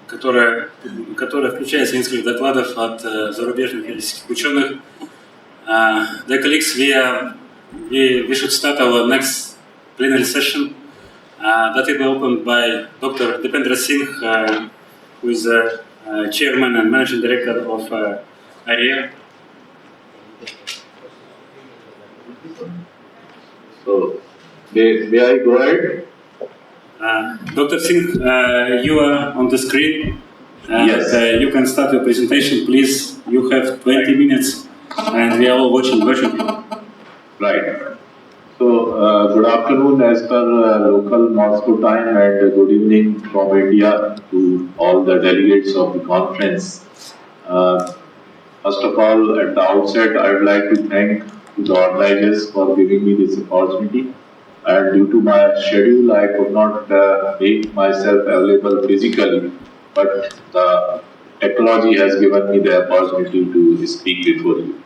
которая включается в несколько докладов от зарубежных юридических ученых. Dear colleagues, we should start our next plenary session that will be opened by Dr. Deependra Singh, who is the chairman and managing director of RAREMET. So, may I go ahead? Dr. Singh, you are on the screen. Yes. You can start your presentation, please. You have 20 minutes, and we are all watching virtually. Right. So, good afternoon as per local Moscow time, and good evening from India to all the delegates of the conference. First of all, at the outset, I would like to thank the organizers for giving me this opportunity. And due to my schedule, I could not make myself available physically, but the technology has given me the opportunity to speak before you.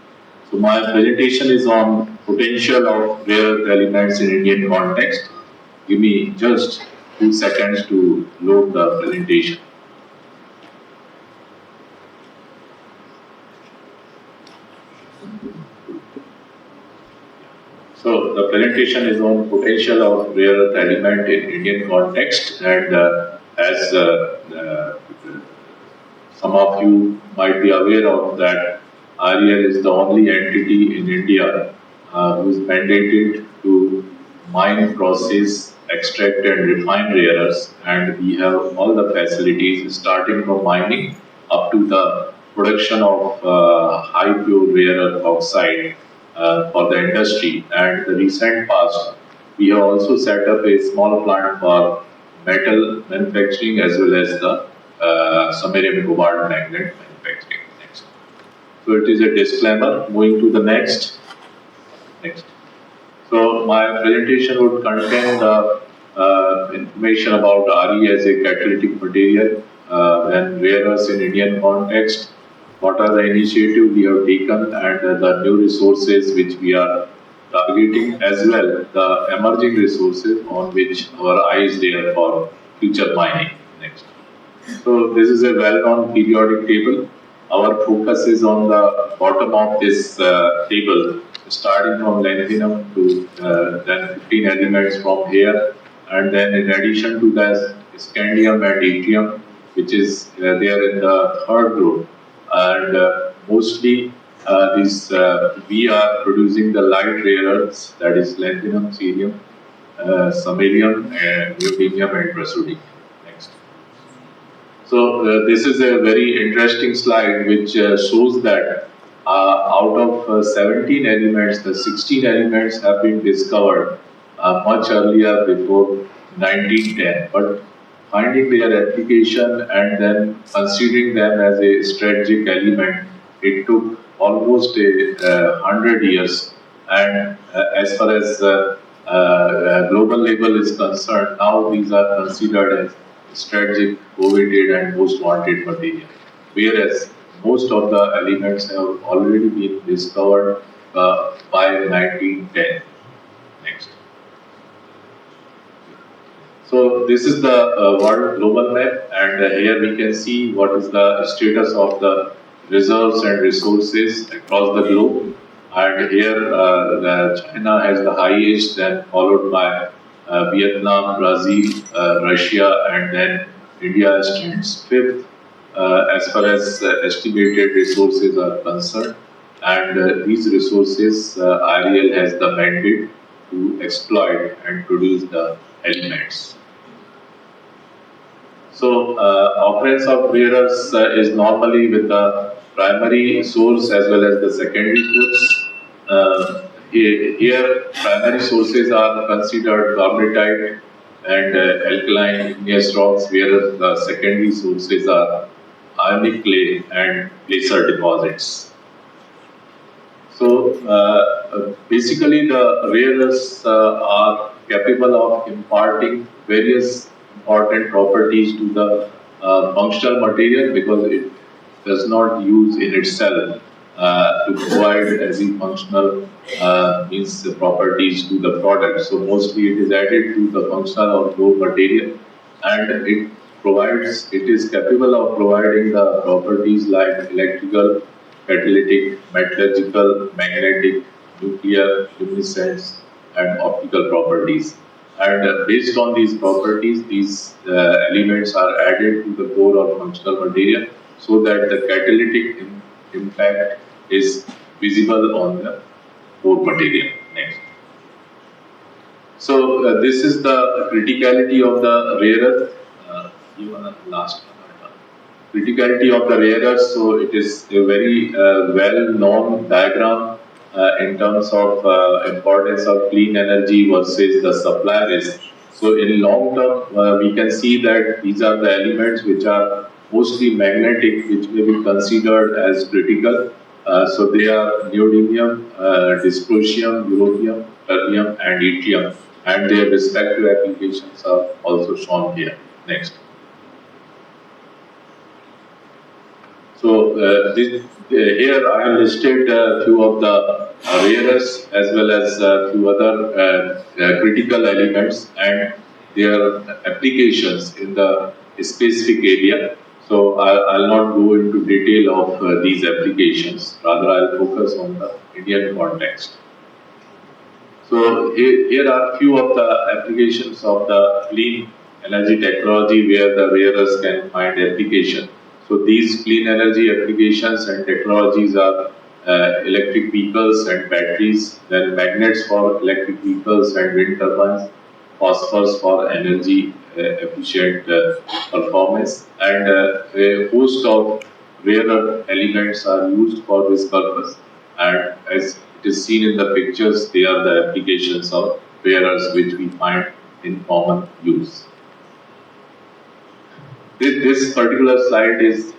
So my presentation is on potential of rare earth elements in Indian context. Give me just 2 seconds to load the presentation. So the presentation is on potential of rare earth element in Indian context, and as some of you might be aware of that, REL is the only entity in India who is mandated to mine, process, extract and refine rare earths, and we have all the facilities starting from mining up to the production of high pure rare earth oxide for the industry. And the recent past, we have also set up a small plant for metal manufacturing as well as the samarium cobalt magnet manufacturing. Next. So it is a disclaimer. Moving to the next. So my presentation would contain the information about RE as a catalytic material and rare earths in Indian context. What are the initiatives we have taken and the new resources which we are targeting, as well the emerging resources on which our eye is there for future mining. Next. So this is a well-known periodic table. Our focus is on the bottom of this table, starting from lanthanum to then 15 elements from here, and then in addition to that, scandium and yttrium, which is there in the third group. And mostly we are producing the light rare earths, that is lanthanum, cerium, samarium, and neodymium and praseodymium. Next. So this is a very interesting slide which shows that out of 17 elements, the 16 elements have been discovered much earlier, before 1910. But finding their application and then considering them as a strategic element, it took almost 100 years. And as far as global level is concerned, now these are considered as strategic, coveted and most wanted material. Whereas most of the elements have already been discovered by 1910. Next. So this is the world global map, and here we can see what is the status of the reserves and resources across the globe. And here China has the highest, then followed by Vietnam, Brazil, Russia, and then India stands fifth as far as estimated resources are concerned. And these resources, REL has the mandate to exploit and produce the elements. So, occurrence of rare earths is normally with the primary source as well as the secondary source. Here, primary sources are considered carbonatite and alkaline igneous rocks, whereas the secondary sources are ionic clay and placer deposits. So, basically, the rare earths are capable of imparting various important properties to the functional material, because it does not use in itself to provide as a functional means properties to the product. So mostly it is added to the functional or raw material, and it it is capable of providing the properties like electrical, catalytic, metallurgical, magnetic, nuclear, luminescence, and optical properties. And based on these properties, these elements are added to the core or functional material so that the catalytic impact is visible on the core material. Next. So this is the criticality of the rare earth. Last one. Criticality of the rare earth. So it is a very well-known diagram in terms of importance of clean energy versus the supply risk. So in long term, we can see that these are the elements which are mostly magnetic, which may be considered as critical. So they are neodymium, dysprosium, europium, terbium, and yttrium, and their respective applications are also shown here. Next. So here I have listed a few of the rare earths as well as a few other critical elements and their applications in the specific area. So I'll not go into detail of these applications. Rather, I'll focus on the Indian context. So here are a few of the applications of the clean energy technology where the rare earths can find application. So these clean energy applications and technologies are electric vehicles and batteries, then magnets for electric vehicles and wind turbines, phosphorus for energy efficient performance, and a host of rare earth elements are used for this purpose. And as it is seen in the pictures, they are the applications of rare earths which we find in common use. This particular slide is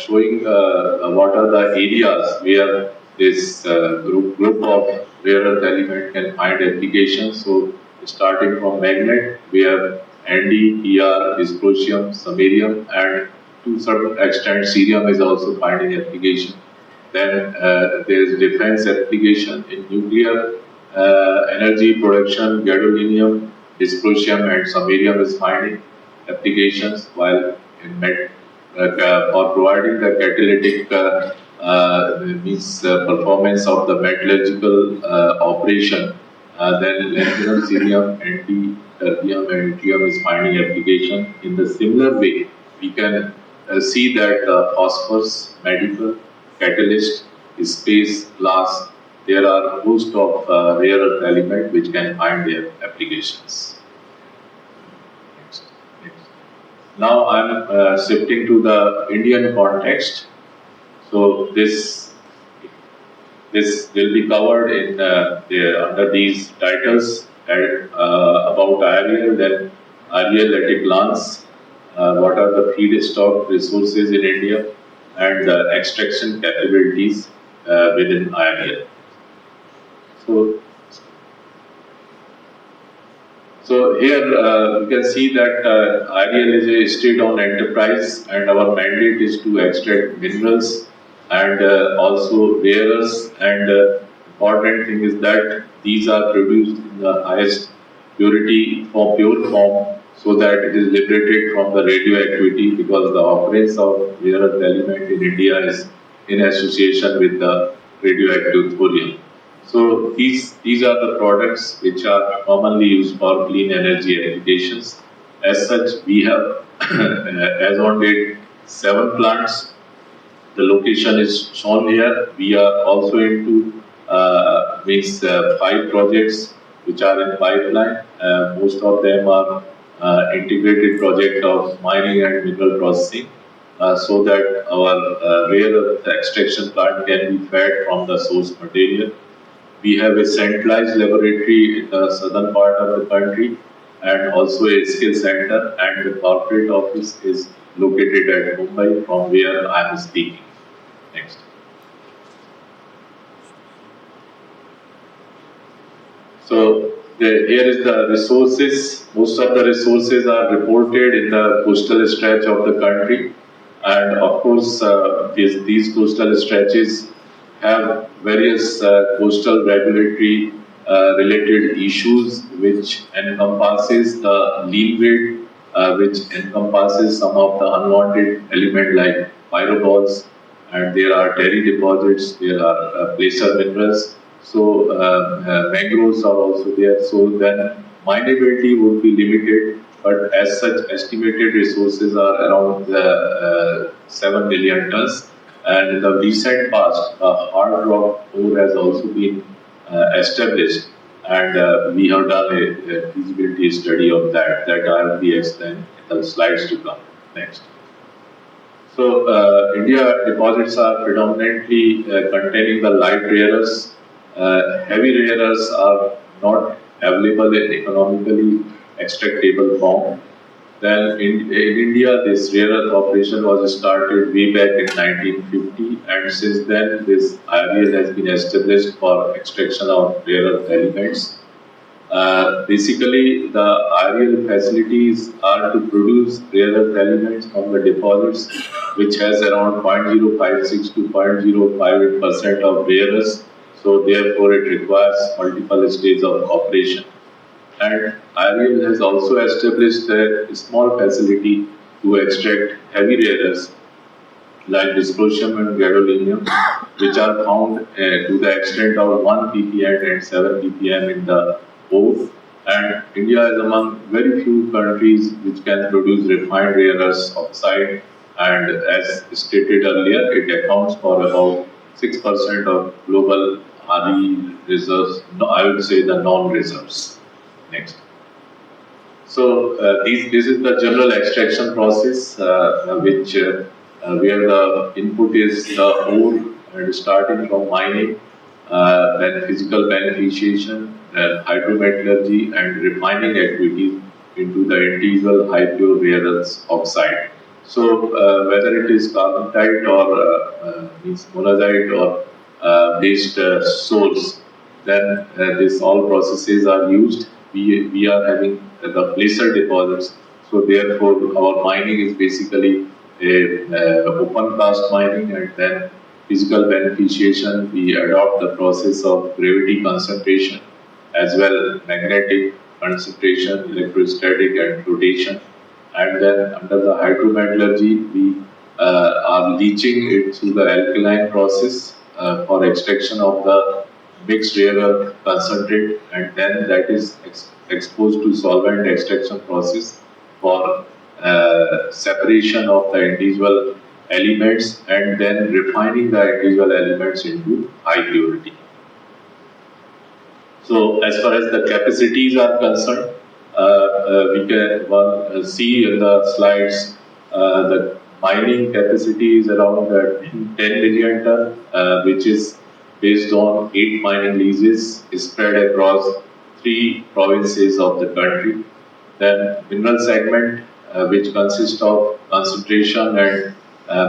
showing what are the areas where this group of rare earth element can find applications. So starting from magnet, where Nd, Pr, dysprosium, samarium, and to certain extent cerium is also finding application. Then there is defense application in nuclear energy production, gadolinium, dysprosium, and samarium is finding applications, while in for providing the catalytic means performance of the metallurgical operation, then lithium, cerium, Nd, terbium, and yttrium is finding application. In the similar way, we can see that phosphorus, medical, catalyst, space, glass, there are a host of rare earth elements which can find their applications. Now I'm shifting to the Indian context. So this will be covered in under these titles about REL, then REL at a glance, what are the feedstock resources in India, and the extraction capabilities within REL. So here you can see that REL is a state-owned enterprise, and our mandate is to extract minerals and also rare earths. And important thing is that these are produced in the highest purity pure form, so that it is liberated from the radioactivity, because the occurrence of rare earth element in India is in association with the radioactive thorium. So these are the products which are commonly used for clean energy applications. As such, we have, as on date, 7 plants. The location is shown here. We are also into 5 projects which are in pipeline. Most of them are integrated project of mining and mineral processing, so that our rare earth extraction plant can be fed from the source material. We have a centralized laboratory in the southern part of the country and also a skill center, and the corporate office is located at Mumbai, from where I am speaking. Next. So here is the resources. Most of the resources are reported in the coastal stretch of the country, and of course these coastal stretches have various coastal regulatory related issues which encompasses the lean weight which encompasses some of the unwanted element like pyroballs, and there are terry deposits, there are placer minerals. So mangroves are also there. So then mineability would be limited, but as such, estimated resources are around 7 million tons. And in the recent past, hard rock ore has also been established, and we have done a feasibility study of that I will be explaining in the slides to come. Next. So India deposits are predominantly containing the light rare earths. Heavy rare earths are not available in economically extractable form. Then in India, this rare earth operation was started way back in 1950, and since then this REL has been established for extraction of rare earth elements. Basically, the REL facilities are to produce rare earth elements from the deposits, which has around 0.056 to 0.058% of rare earths. So therefore, it requires multiple stages of operation. And REL has also established a small facility to extract heavy rare earths like dysprosium and gadolinium, which are found to the extent of 1 ppm and 7 ppm in the ore. And India is among very few countries which can produce refined rare earths oxide. And as stated earlier, it accounts for about 6% of global RE reserves. No, I would say the non-reserves. Next. So this is the general extraction process, where the input is the ore, and starting from mining, then physical beneficiation, then hydrometallurgy and refining activities into the individual high pure rare earths oxide. So whether it is carbonatite or means monazite or based source, then these all processes are used. We are having the placer deposits, so therefore our mining is basically a open cast mining, and then physical beneficiation, we adopt the process of gravity concentration as well magnetic concentration, electrostatic and rotation, and then under the hydrometallurgy we are leaching it through the alkaline process for extraction of the mixed rare earth concentrate, and then that is exposed to solvent extraction process for separation of the individual elements, and then refining the individual elements into high purity. So as far as the capacities are concerned, we can see in the slides the mining capacity is around 10 million ton, which is based on 8 mining leases spread across 3 provinces of the country. Then mineral segment, which consists of concentration and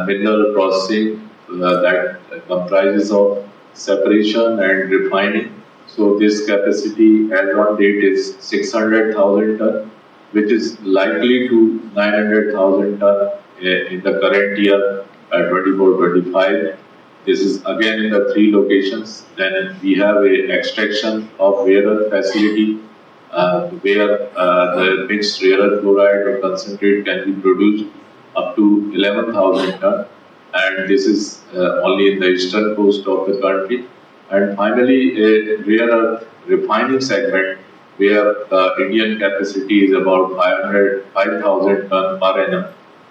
mineral processing, that comprises of separation and refining. So this capacity as on date is 600,000 ton, which is likely to 900,000 ton in the current year, 24-25. This is again in the 3 locations. Then we have a extraction of rare earth facility where the mixed rare earth chloride or concentrate can be produced up to 11,000 ton, and this is only in the eastern coast of the country. And finally, a rare earth refining segment where the Indian capacity is about 5,000 ton per annum,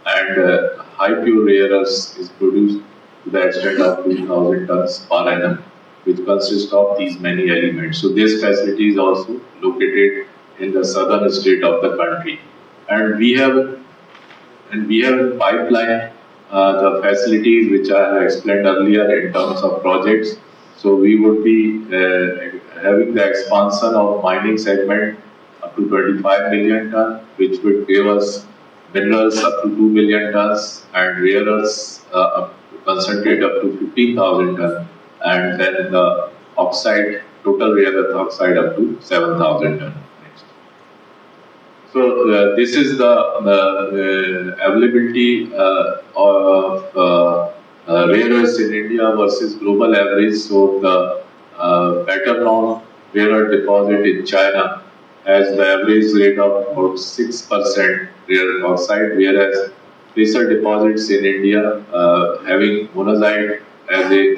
and high pure rare earths is produced to the extent of 2,000 tons per annum, which consists of these many elements. So this facility is also located in the southern state of the country, and we have in pipeline the facilities which I have explained earlier in terms of projects. So we would be having the expansion of mining segment up to 25 million ton, which would give us minerals up to 2 million tons and rare earths concentrate up to 15,000 ton, and then the oxide, total rare earth oxide up to 7,000 ton. So this is the availability of rare earths in India versus global average. So the better known rare earth deposit in China has the average rate of about 6% rare earth oxide, whereas placer deposits in India having monazite as a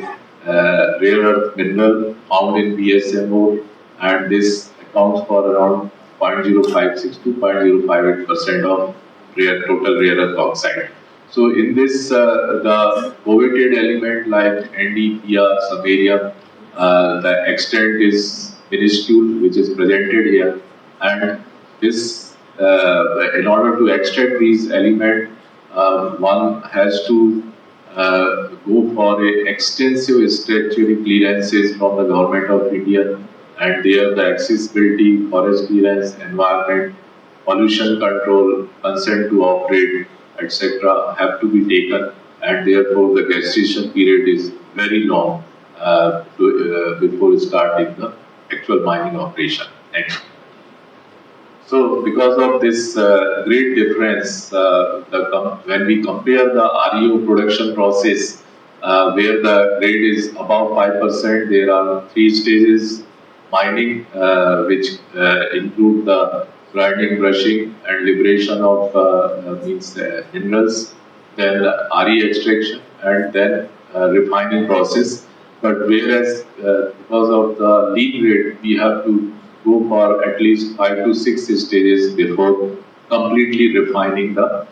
rare earth mineral found in BSMO, and this accounts for around 0.056 to 0.058% of total rare earth oxide. So in this, the coveted element like NdFeB, samarium, the extent is minuscule, which is presented here, and this, in order to extract these elements, one has to go for a extensive statutory clearances from the government of India, and there the accessibility, forest clearance, environment, pollution control, consent to operate, etc. have to be taken, and therefore the gestation period is very long before starting the actual mining operation. Next. So, because of this great difference, when we compare the REO production process, where the grade is above 5%, there are 3 stages mining, which include the grinding, brushing, and liberation of minerals, then RE extraction, and then refining process. But whereas because of the lean grade, we have to go for at least 5 to 6 stages before completely refining the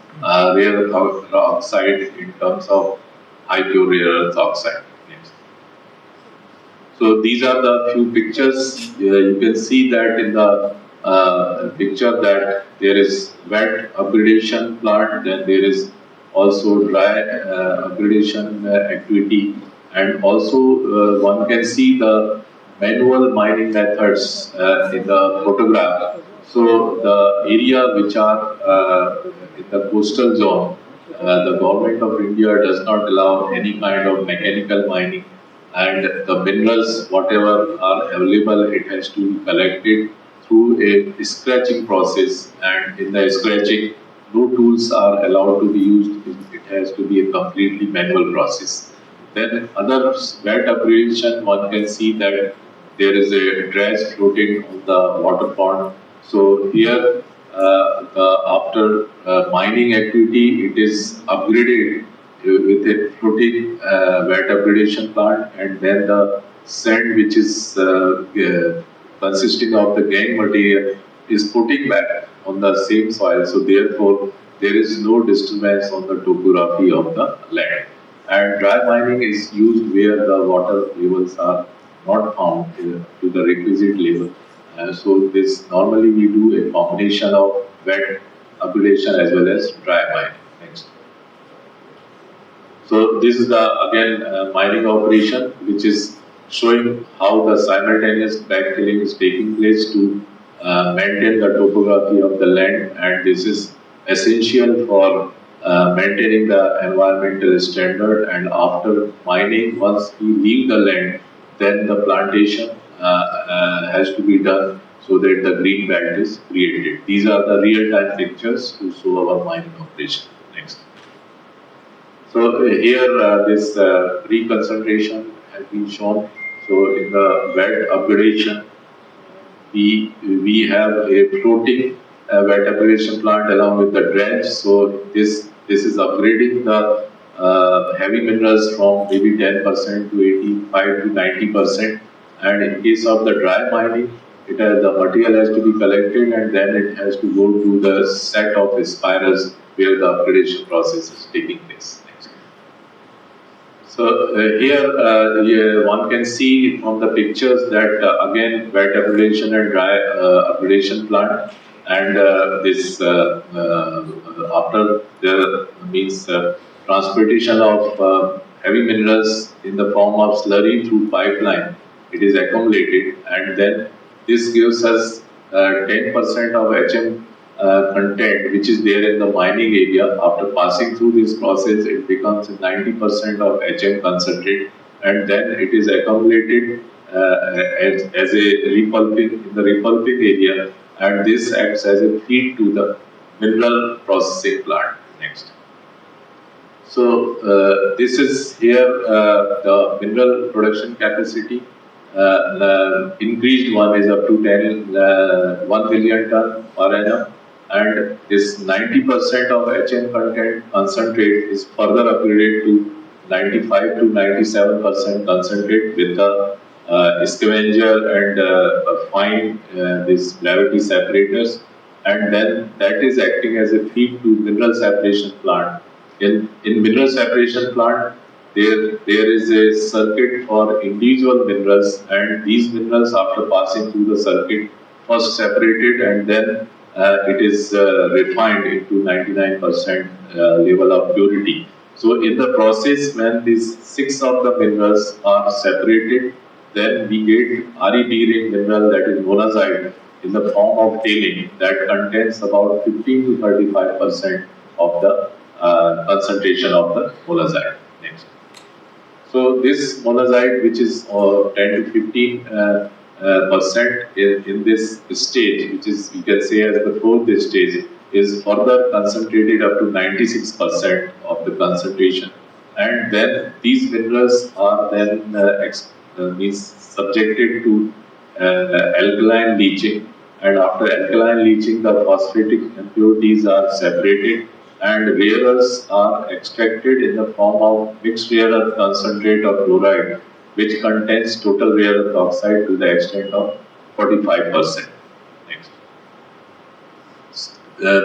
rare earth oxide in terms of high pure rare earth oxide. Next. So these are the few pictures. You can see that in the picture that there is wet upgradation plant, then there is also dry upgradation activity, and also one can see the manual mining methods in the photograph. So the area which are in the coastal zone, the government of India does not allow any kind of mechanical mining, and the minerals, whatever are available, it has to be collected through a scratching process, and in the scratching, no tools are allowed to be used. It has to be a completely manual process. Then other wet upgradation, one can see that there is a dredge floating on the water pond. So here, after mining activity, it is upgraded with a floating wet upgradation plant, and then the sand, which is consisting of the gangue material, is putting back on the same soil. So therefore, there is no disturbance on the topography of the land. And dry mining is used where the water levels are not found to the requisite level. So this normally we do a combination of wet upgradation as well as dry mining. Next. So this is the again mining operation, which is showing how the simultaneous backfilling is taking place to maintain the topography of the land, and this is essential for maintaining the environmental standard. And after mining, once we leave the land, then the plantation has to be done so that the green belt is created. These are the real-time pictures to show our mining operation. Next. So here this pre-concentration has been shown. So in the wet upgradation, we have a floating wet upgradation plant along with the dredge. So this is upgrading the heavy minerals from maybe 10% to 85 to 90%. And in case of the dry mining, the material has to be collected, and then it has to go to the set of spirals where the upgradation process is taking place. So here one can see from the pictures that again wet upgradation and dry upgradation plant, and this after the means transportation of heavy minerals in the form of slurry through pipeline, it is accumulated, and then this gives us 10% of HM content which is there in the mining area. After passing through this process, it becomes 90% of HM concentrate, and then it is accumulated as a repulping in the repulping area, and this acts as a feed to the mineral processing plant. Next. So this is here the mineral production capacity. increased one is up to 1 million ton per annum, and this 90% of HN content concentrate is further upgraded to 95 to 97% concentrate with the scavenger and fine these gravity separators, and then that is acting as a feed to mineral separation plant. In mineral separation plant, there is a circuit for individual minerals, and these minerals, after passing through the circuit, first separated and then it is refined into 99% level of purity. So in the process, when these 6 of the minerals are separated, then we get REB ring mineral, that is monazite, in the form of tailing that contains about 15 to 35% of the concentration of the monazite. Next. So this monazite, which is 10 to 15 percent in this stage, which is, you can say, as the fourth stage, is further concentrated up to 96% of the concentration, and then these minerals are then means subjected to alkaline leaching, and after alkaline leaching, the phosphatic impurities are separated and rare earths are extracted in the form of mixed rare earth concentrate of chloride, which contains total rare earth oxide to the extent of 45%. Next.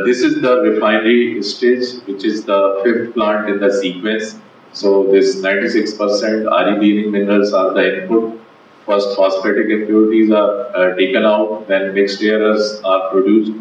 This is the refinery stage, which is the fifth plant in the sequence. So this 96% REB ring minerals are the input. First, phosphatic impurities are taken out, then mixed rare earths are produced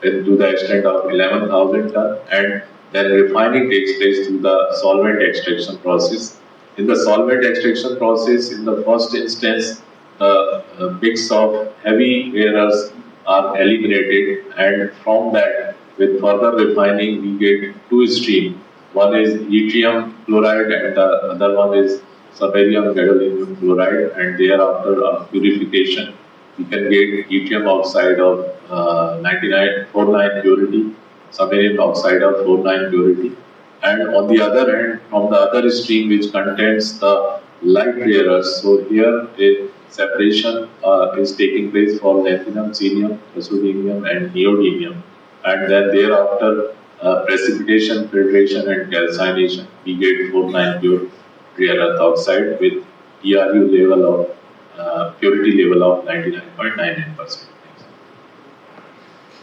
to the extent of 11,000 ton, and then refining takes place through the solvent extraction process. In the solvent extraction process, in the first instance, a mix of heavy rare earths are eliminated, and from that, with further refining, we get two streams. One is yttrium chloride, and the other one is samarium gadolinium chloride, and thereafter purification, we can get yttrium oxide of 49 purity, samarium oxide of 49 purity, and on the other hand, from the other stream which contains the light rare earths, so here a separation is taking place for lanthanum, cerium, praseodymium, and neodymium, and then thereafter precipitation, filtration, and calcination, we get 49 pure rare earth oxide with PRU level of purity level of 99.99%.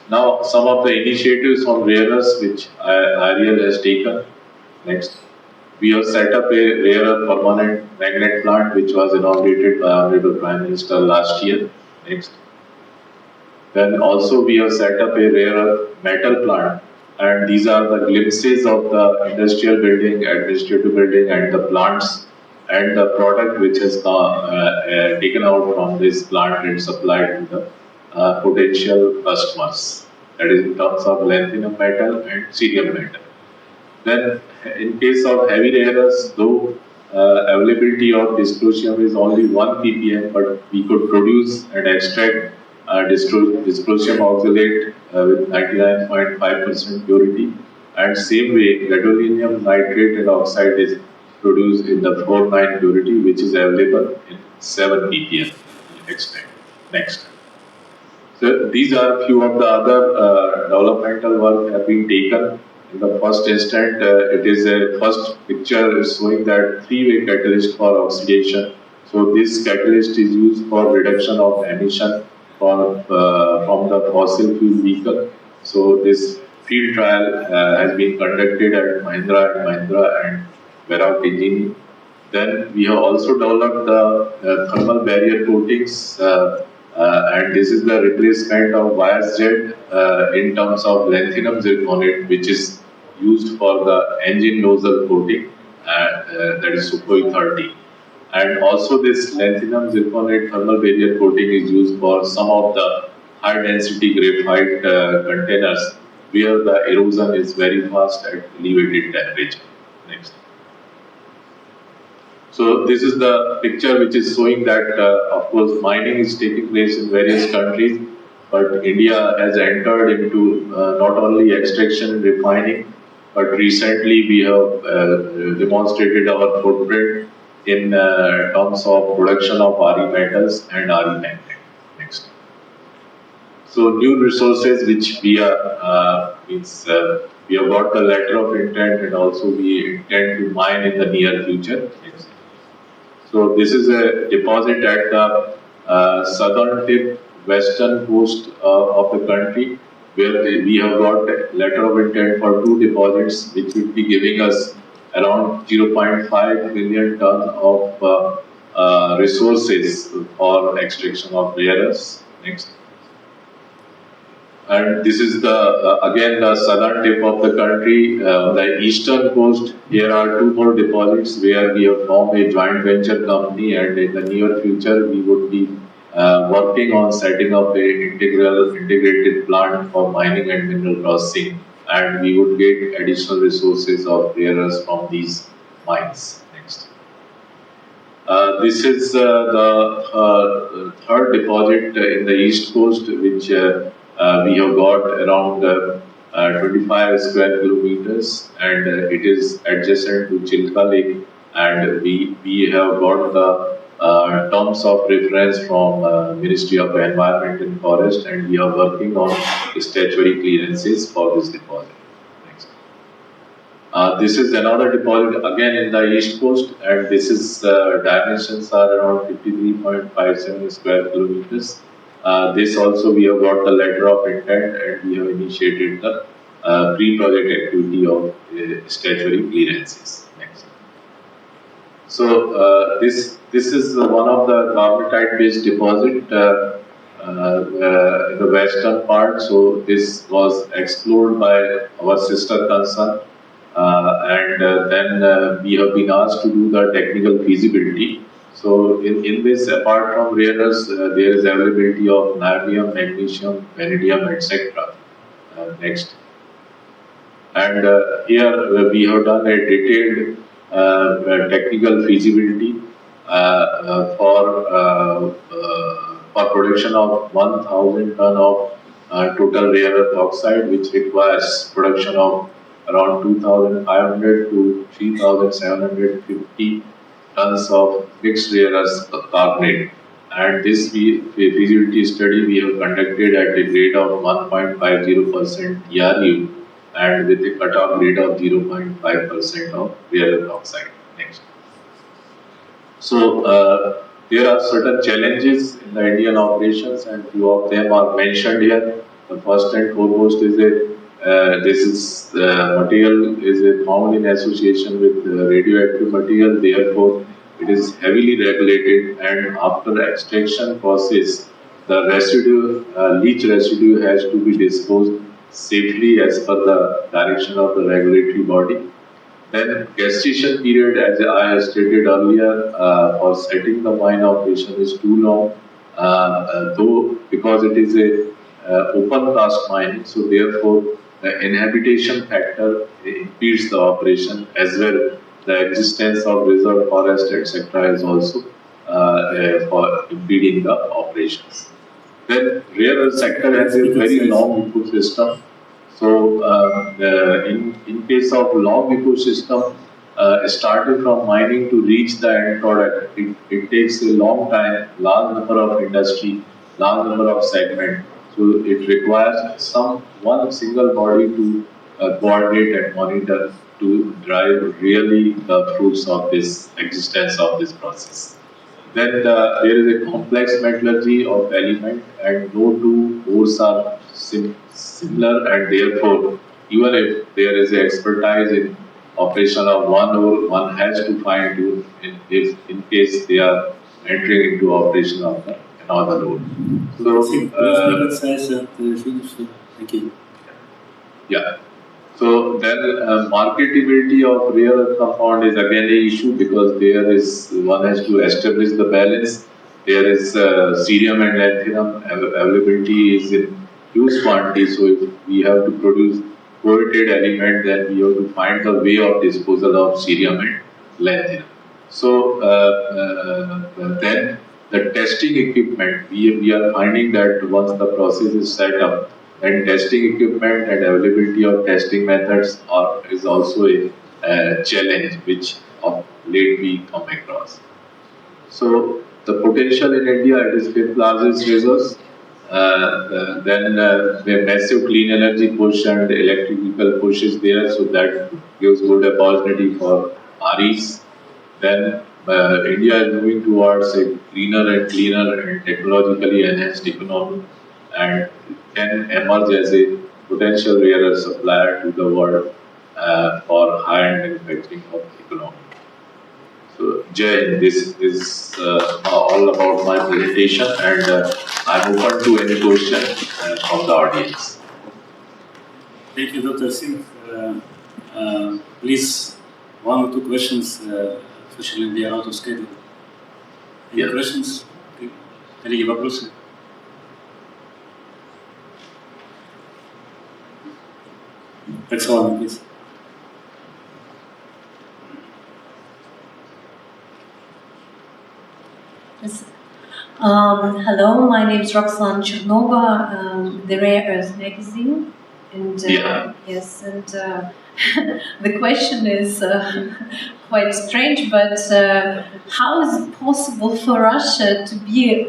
Now, some of the initiatives on rare earths which IRL has taken. Next, we have set up a rare earth permanent magnet plant which was inaugurated by Honorable Prime Minister last year. Next. Then also we have set up a rare earth metal plant, and these are the glimpses of the industrial building, administrative building, and the plants and the product which has taken out from this plant and supplied to the potential customers. That is in terms of lanthanum metal and cerium metal. Then, in case of heavy rare earths, though availability of dysprosium is only 1 ppm, but we could produce and extract dysprosium oxalate with 99.5% purity, and same way gadolinium nitrate and oxide is produced in the 4,9 purity, which is available in 7 ppm extract. Next. So these are a few of the other developmental work have been taken. In the first instant, it is a first picture is showing that three-way catalyst for oxidation. So this catalyst is used for reduction of emission from the fossil fuel vehicle. So this field trial has been conducted at Mahindra and Gaurav engineering. Then we have also developed the thermal barrier coatings, and this is the replacement of bias jet in terms of lanthanum zirconate, which is used for the engine nozzle coating, that is Sukhoi 30. And also this lanthanum zirconate thermal barrier coating is used for some of the high density graphite containers where the erosion is very fast at elevated temperature. Next. So this is the picture which is showing that, of course, mining is taking place in various countries, but India has entered into not only extraction and refining, but recently we have demonstrated our footprint in terms of production of RE metals and RE magnet. Next. So new resources which we are we have got the letter of intent, and also we intend to mine in the near future. Next. So this is a deposit at the southern tip, western coast of the country, where we have got a letter of intent for two deposits, which will be giving us around 0.5 million ton of resources for extraction of rare earths. Next. And this is the again the southern tip of the country, the eastern coast. Here are two more deposits where we have formed a joint venture company, and in the near future we would be working on setting up a integrated plant for mining and mineral processing, and we would get additional resources of rare earths from these mines. Next. This is the third deposit in the east coast, which we have got around 25 square kilometers, and it is adjacent to Chilka Lake, and we have got the terms of reference from Ministry of Environment and Forest, and we are working on statutory clearances for this deposit. Next. This is another deposit again in the east coast, and this is dimensions are around 53.57 square kilometers. This also we have got the letter of intent, and we have initiated the pre-project activity of statutory clearances. Next. So this is one of the carbonatite-based deposit in the western part. So this was explored by our sister concern, and then we have been asked to do the technical feasibility. So in this, apart from rare earths, there is availability of niobium, magnesium, vanadium, etc. Next. And here we have done a detailed technical feasibility for production of 1,000 ton of total rare earth oxide, which requires production of around 2,500 to 3,750 tons of mixed rare earth carbonate. And this feasibility study we have conducted at a grade of 1.50% TRU and with a cutoff grade of 0.5% of rare earth oxide. Next. So there are certain challenges in the Indian operations, and few of them are mentioned here. The first and foremost is this material is found in association with radioactive material. Therefore, it is heavily regulated, and after extraction process, the residue, leach residue, has to be disposed safely as per the direction of the regulatory body. Then gestation period, as I have stated earlier, for setting the mine operation is too long, though because it is a open cast mining, so therefore the inhabitation factor impedes the operation, as well the existence of reserve forest etc. is also for impeding the operations. Then rare earth sector has a very long ecosystem. So in case of long ecosystem, starting from mining to reach the end product, it takes a long time, large number of industry, large number of segment. So it requires one single body to coordinate and monitor to drive really the fruits of this existence of this process. Then there is a complex metallurgy of element, and no two ores are similar, and therefore even if there is expertise in operation of one ore, one has to find you in case they are entering into operation of another ore. So yeah. So then marketability of rare earth compound is again an issue, because there is one has to establish the balance. There is cerium and lanthanum availability is in huge quantity. So if we have to produce coated element, then we have to find the way of disposal of cerium and lanthanum. So then the testing equipment, we are finding that once the process is set up, and testing equipment and availability of testing methods is also challenge which of late we come across. So the potential in India, it is fifth largest resource. Then the massive clean energy push and electrical push is there, so that gives good opportunity for REs. Then India is moving towards a cleaner and cleaner and technologically enhanced economy, and can emerge as a potential rare earth supplier to the world for high-end manufacturing of economy. So, Jay, this is all about my presentation, and I'm open to any question from the audience. Thank you, Dr. Singh. Please, one or two questions, especially we are out of schedule. Any questions? Коллеги, вопросы? Excellent, please. Yes. Hello, my name is Roxanne Chernova, the Rare Earth magazine, and yes, and the question is quite strange, but how is it possible for Russia to be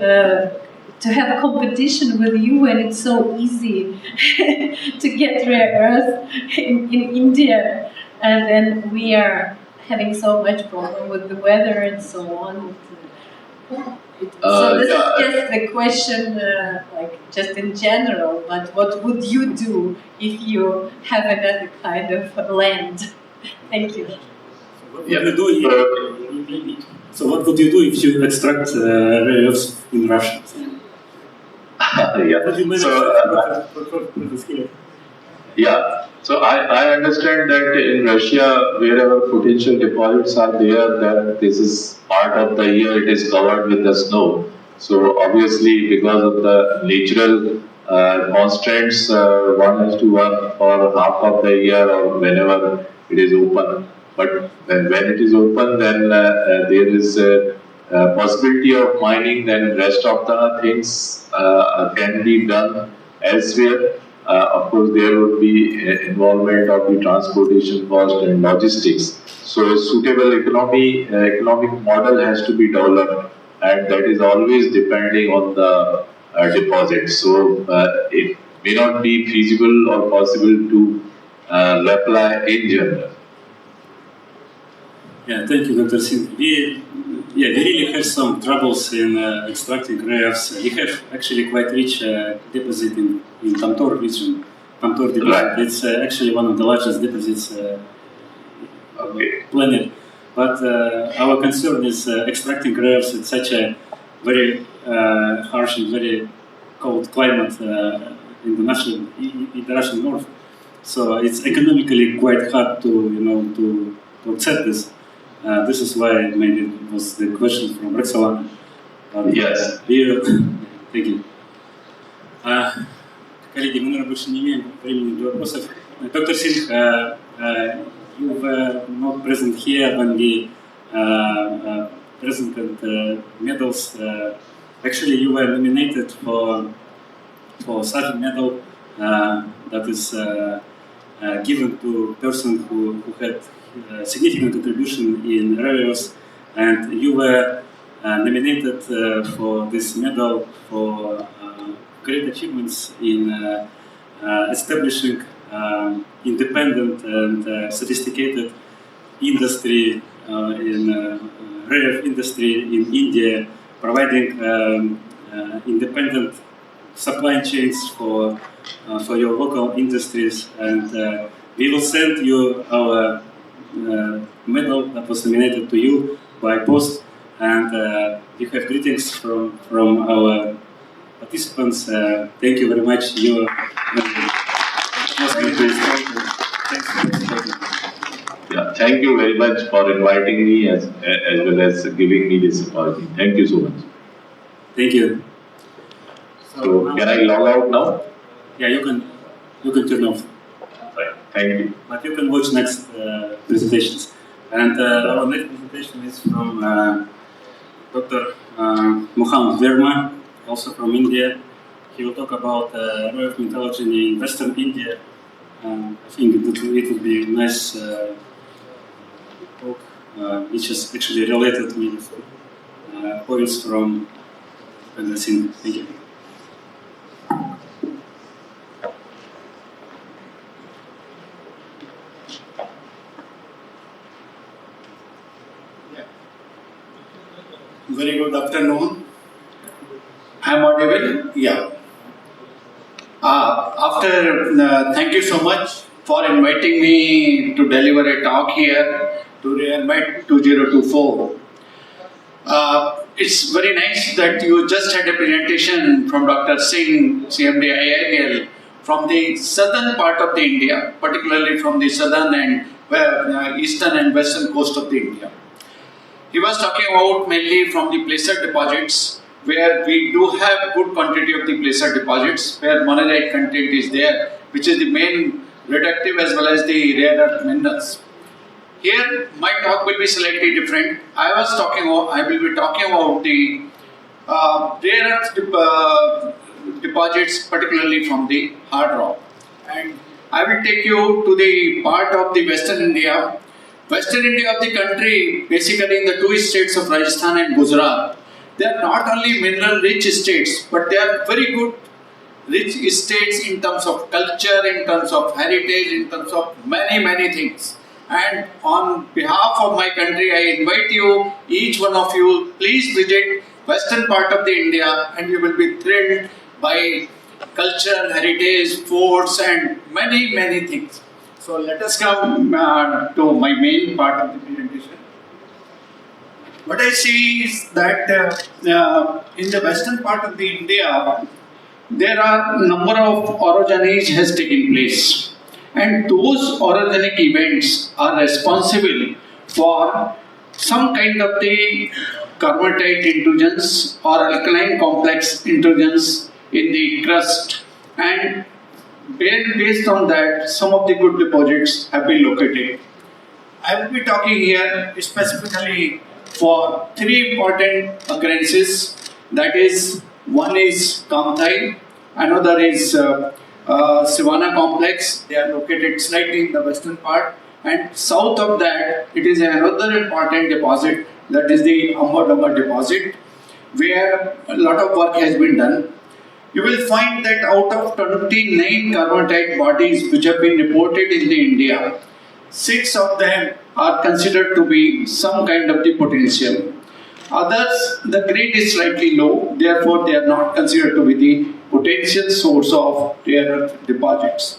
to have a competition with you when it's so easy to get rare earth in India, and then we are having so much problem with the weather and so on. So this is just the question, like just in general, but what would you do if you have another kind of land? Thank you. So what would you do if you extract rare earths in Russia? So I understand that in Russia, wherever potential deposits are there, that this is part of the year it is covered with the snow. So obviously, because of the natural constraints, one has to work for half of the year or whenever it is open. But when it is open, then there is a possibility of mining. Then rest of the things can be done elsewhere. Of course, there would be involvement of the transportation cost and logistics. So a suitable economic model has to be developed, and that is always depending on the deposit. So it may not be feasible or possible to reply in general. Yeah, thank you, Dr. Singh. We really have some troubles in extracting rare earths. We have actually quite rich deposit in Tamtor region. Tamtor deposit. Right. It's actually one of the largest deposits Plenary. But our concern is extracting rare earths at such a very harsh and very cold climate in the Russian north. So it's economically quite hard to accept this. This is why maybe it was the question from Roxanne. Yes. Thank you. Коллеги, мы, наверное, больше не имеем времени для вопросов. Dr. Singh, you were not present here when we presented medals. Actually, you were nominated for such a medal that is given to a person who had significant contribution in rare earths, and you were nominated for this medal for great achievements in establishing independent and sophisticated industry in rare earth industry in India, providing independent supply chains for your local industries, and we will send you our medal that was nominated to you by post, and you have greetings from our participants. Thank you very much. You thank you very much for inviting me as well as giving me this opportunity. Thank you so much. Thank you. So can I log out now? Yeah, you can turn off. Right. Thank you. But you can watch next presentations. And our next presentation is from Dr. Moham Verma, also from India. He will talk about rare earth metallurgy in Western India. I think it would be nice talk, which is actually related with points from Singh. Thank you. Very good afternoon. I'm audible? Yeah. Thank you so much for inviting me to deliver a talk here to RAREMET-2024. It's very nice that you just had a presentation from Dr. Singh, CMD IIL, from the southern part of the India, particularly from the southern and eastern and western coast of the India. He was talking about mainly from the placer deposits, where we do have good quantity of the placer deposits, where monazite content is there, which is the main reductive as well as the rare earth minerals. Here, my talk will be slightly different. I will be talking about the rare earth deposits, particularly from the hard rock. And I will take you to the part of the Western India. Western India of the country, basically in the two states of Rajasthan and Gujarat, they are not only mineral rich states, but they are very good rich states in terms of culture, in terms of heritage, in terms of many things. And on behalf of my country, I invite you, each one of you, please visit western part of the India and you will be thrilled by culture, heritage, forts and many things. So let us come to my main part of the presentation. What I see is that in the western part of the India, there are number of orogenies has taken place. And those orogenic events are responsible for some kind of the carbonatite intrusions or alkaline complex intrusions in the crust, and based on that, some of the good deposits have been located. I will be talking here specifically for three important occurrences. That is, one is Kamthai, another is Sivana complex. They are located slightly in the western part, and south of that, it is another important deposit, that is the Ambadamar deposit, where a lot of work has been done. You will find that out of 29 carbonatite bodies which have been reported in the India, 6 of them are considered to be some kind of the potential. Others, the grade is slightly low, therefore they are not considered to be the potential source of rare earth deposits.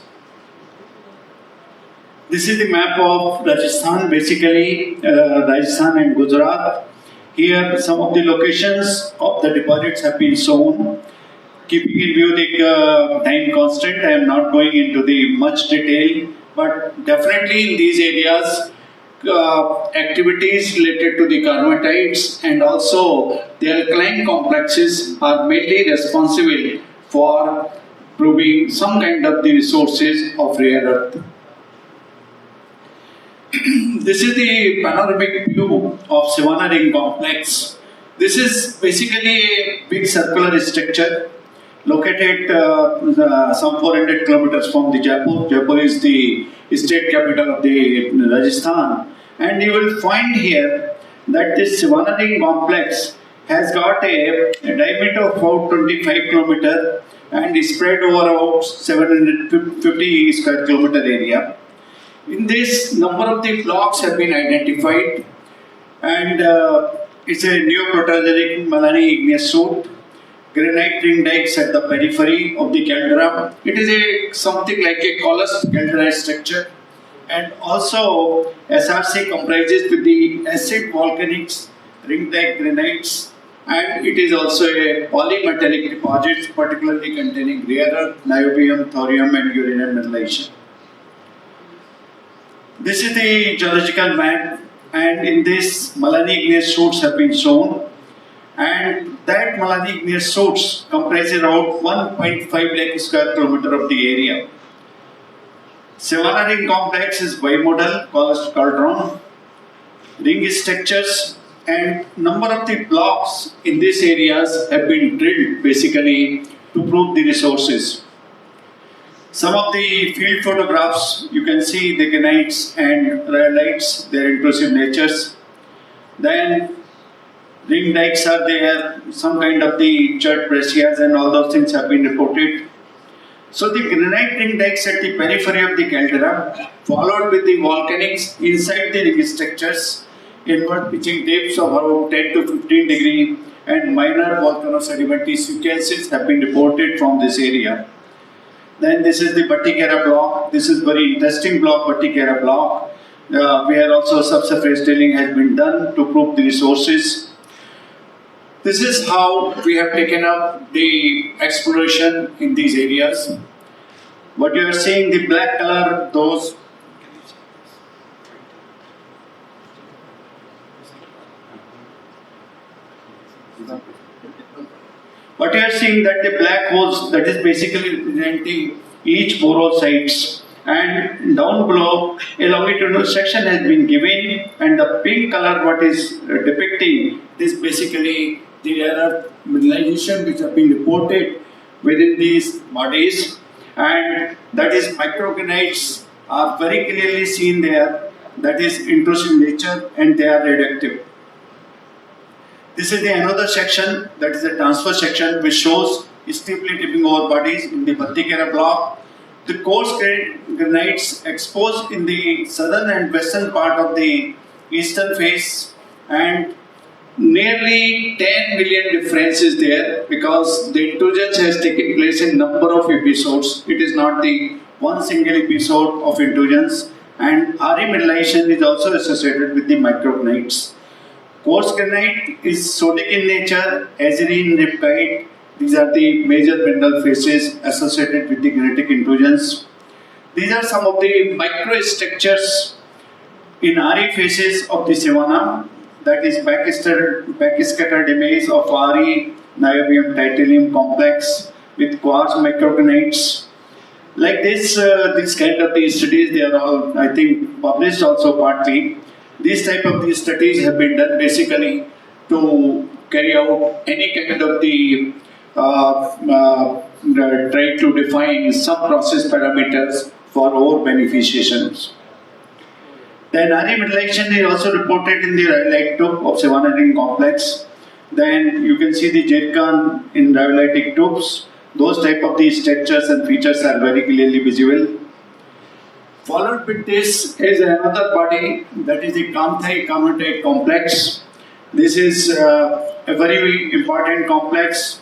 This is the map of Rajasthan, basically Rajasthan and Gujarat. Here some of the locations of the deposits have been shown. Keeping in view the time constant, I am not going into the much detail, but definitely in these areas, activities related to the carbonatites and also the alkaline complexes are mainly responsible for proving some kind of the resources of rare earth. This is the panoramic view of Sivana ring complex. This is basically a big circular structure located some 400 kilometers from the Jaipur. Jaipur is the state capital of the Rajasthan, and you will find here that this Sivana ring complex has got a diameter of about 25 kilometers and is spread over about 750 square kilometer area. In this, number of the blocks have been identified, and it's a neoproterozoic Malani igneous shoot. Granite ring dikes at the periphery of the caldera. It is something like a colossus caldera structure, and also SRC comprises with the acid volcanics, ring dike granites, and it is also a polymetallic deposit, particularly containing rare earth, niobium, thorium, and uranium mineralization. This is the geological map, and in this Malani igneous shoots have been shown. And that Malani igneous shoots comprises around 1.5 lakh square kilometer of the area. Sivana ring complex is bimodal, called cauldron. Ring structures and number of the blocks in these areas have been drilled basically to prove the resources. Some of the field photographs, you can see the granites and rhyolites, their intrusive natures. Then ring dikes are there, some kind of the chert breccias and all those things have been reported. So the granite ring dikes at the periphery of the caldera, followed with the volcanics inside the ring structures, inward pitching depths of around 10 to 15 degree, and minor volcanosedimentary sequences have been reported from this area. Then this is the Battikera block. This is very interesting block, Battikera block, where also subsurface drilling has been done to prove the resources. This is how we have taken up the exploration in these areas. What you are seeing, the black color, those what you are seeing, that the black holes, that is basically representing each borehole sites, and down below a longitudinal section has been given, and the pink color what is depicting is basically the rare mineralization which have been reported within these bodies, and that is microgranites are very clearly seen there, that is intrusive nature, and they are radioactive. This is the another section, that is the transfer section, which shows steeply tipping over bodies in the Battikera block. The coarse granites exposed in the southern and western part of the eastern face, and nearly 10 million difference is there because the intrusions has taken place in number of episodes. It is not the one single episode of intrusions, and RE mineralization is also associated with the microgranites. Coarse granite is sodic in nature, azurine, riptide. These are the major mineral phases associated with the granitic intrusions. These are some of the microstructures in RE phases of the savanna, that is backscattered image of RE niobium titanium complex with quartz microgranites. Like this kind of these studies, they are all, I think, published also partly. These type of these studies have been done basically to carry out any kind of the try to define some process parameters for ore beneficiations. Then RE mineralization is also reported in the rhyolite tube of savanna ring complex. Then you can see the zircon in rhyolitic tubes. Those type of these structures and features are very clearly visible. Followed with this is another body, that is the Kamthai Kamatite complex. This is a very important complex,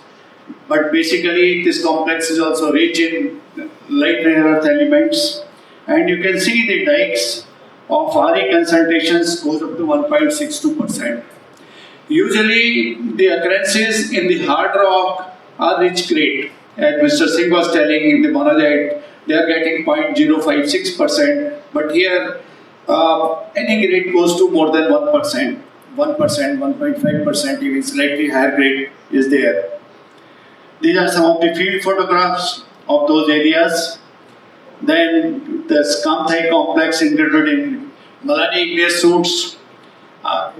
but basically this complex is also rich in light rare earth elements, and you can see the dikes of RE concentrations goes up to 1.62%. Usually the occurrences in the hard rock are rich grade. As Mr. Singh was telling, in the monazite, they are getting 0.056%, but here any grade goes to more than 1%, 1.5%, even slightly higher grade is there. These are some of the field photographs of those areas. Then the Kamthai complex included in Malani igneous suits.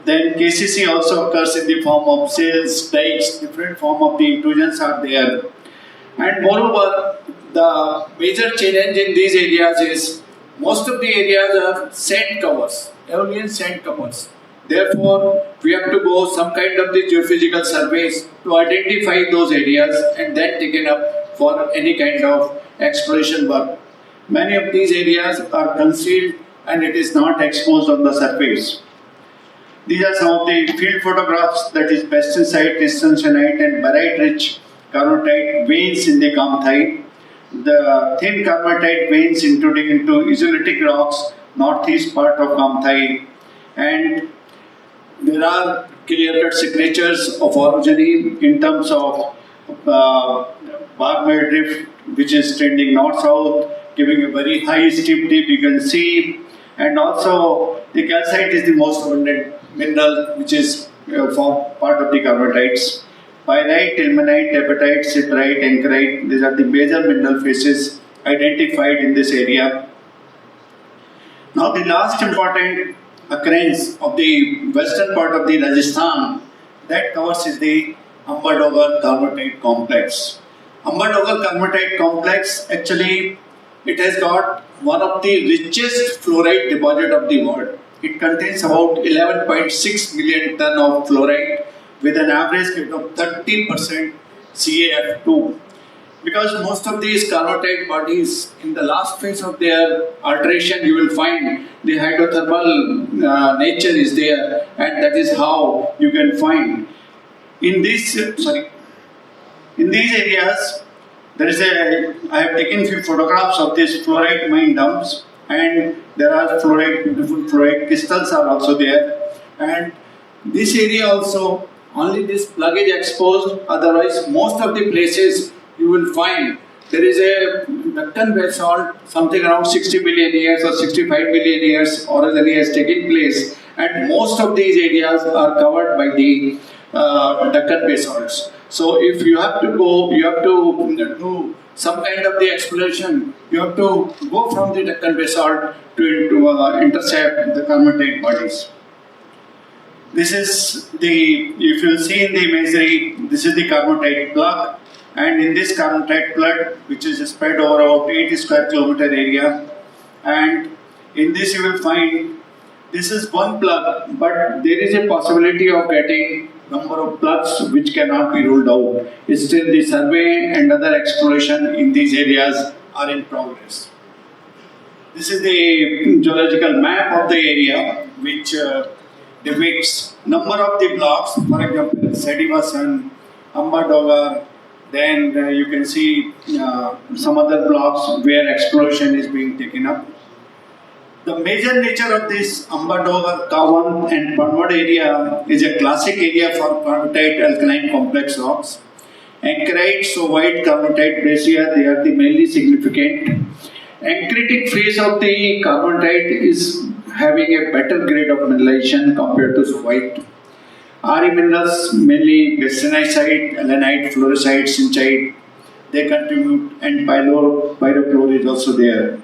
Then KCC also occurs in the form of sails, dikes, different form of the intrusions are there. And moreover, the major challenge in these areas is most of the areas are sand covers, Aeolian sand covers. Therefore, we have to go some kind of the geophysical surveys to identify those areas and then taken up for any kind of exploration work. Many of these areas are concealed and it is not exposed on the surface. These are some of the field photographs, that is pesticide, tungstenite and barite-rich carnotite veins in the Kamthai. The thin carnotite veins intruding into isolitic rocks, northeast part of Kamthai, and there are clear-cut signatures of orogeny in terms of Barmere drift, which is trending north-south, giving a very high steep dip you can see, and also the calcite is the most abundant mineral, which is part of the carnotites. Pyrite, ilmenite, hepatite, citrite, anchorite, these are the major mineral phases identified in this area. Now the last important occurrence of the western part of the Rajasthan that covers is the Ambadogar Carnotite complex. Ambadogar Carnotite complex actually It has got one of the richest fluoride deposit of the world. It contains about 11.6 million ton of fluoride with an average rate of 30% CaF2. Because most of these carbonatite bodies, in the last phase of their alteration, you will find the hydrothermal nature is there, and that is how you can find in these areas. I have taken few photographs of these fluoride mine dumps, and there are beautiful fluoride crystals are also there. And this area also, only this plug is exposed. Otherwise, most of the places you will find there is a Deccan basalt, something around 60 million years or 65 million years origin has taken place, and most of these areas are covered by the Deccan basalts. So if you have to go, you have to do some kind of the exploration, you have to go from the Deccan basalt to intercept the carbonatite bodies. This is if you see in the imagery, this is the carbonatite plug, and in this carbonatite plug, which is spread over about 8 square kilometer area, and in this you will find, this is one plug, but there is a possibility of getting number of plugs which cannot be ruled out. Still, the survey and other exploration in these areas are in progress. This is the geological map of the area, which depicts number of the blocks. For example, Sedivasan, Ambadogar. Then you can see some other blocks where exploration is being taken up. The major nature of this Ambadogar, Kawan and Parmod area is a classic area for carbonatite alkaline complex rocks. Anchorite, so white carbonatite breccia, they are the mainly significant. Anchoritic phase of the carbonatite is having a better grade of mineralization compared to white. RE minerals, mainly bastnaesite, allanite, fluorite, sinchite, they contribute, and pyrochlore is also there.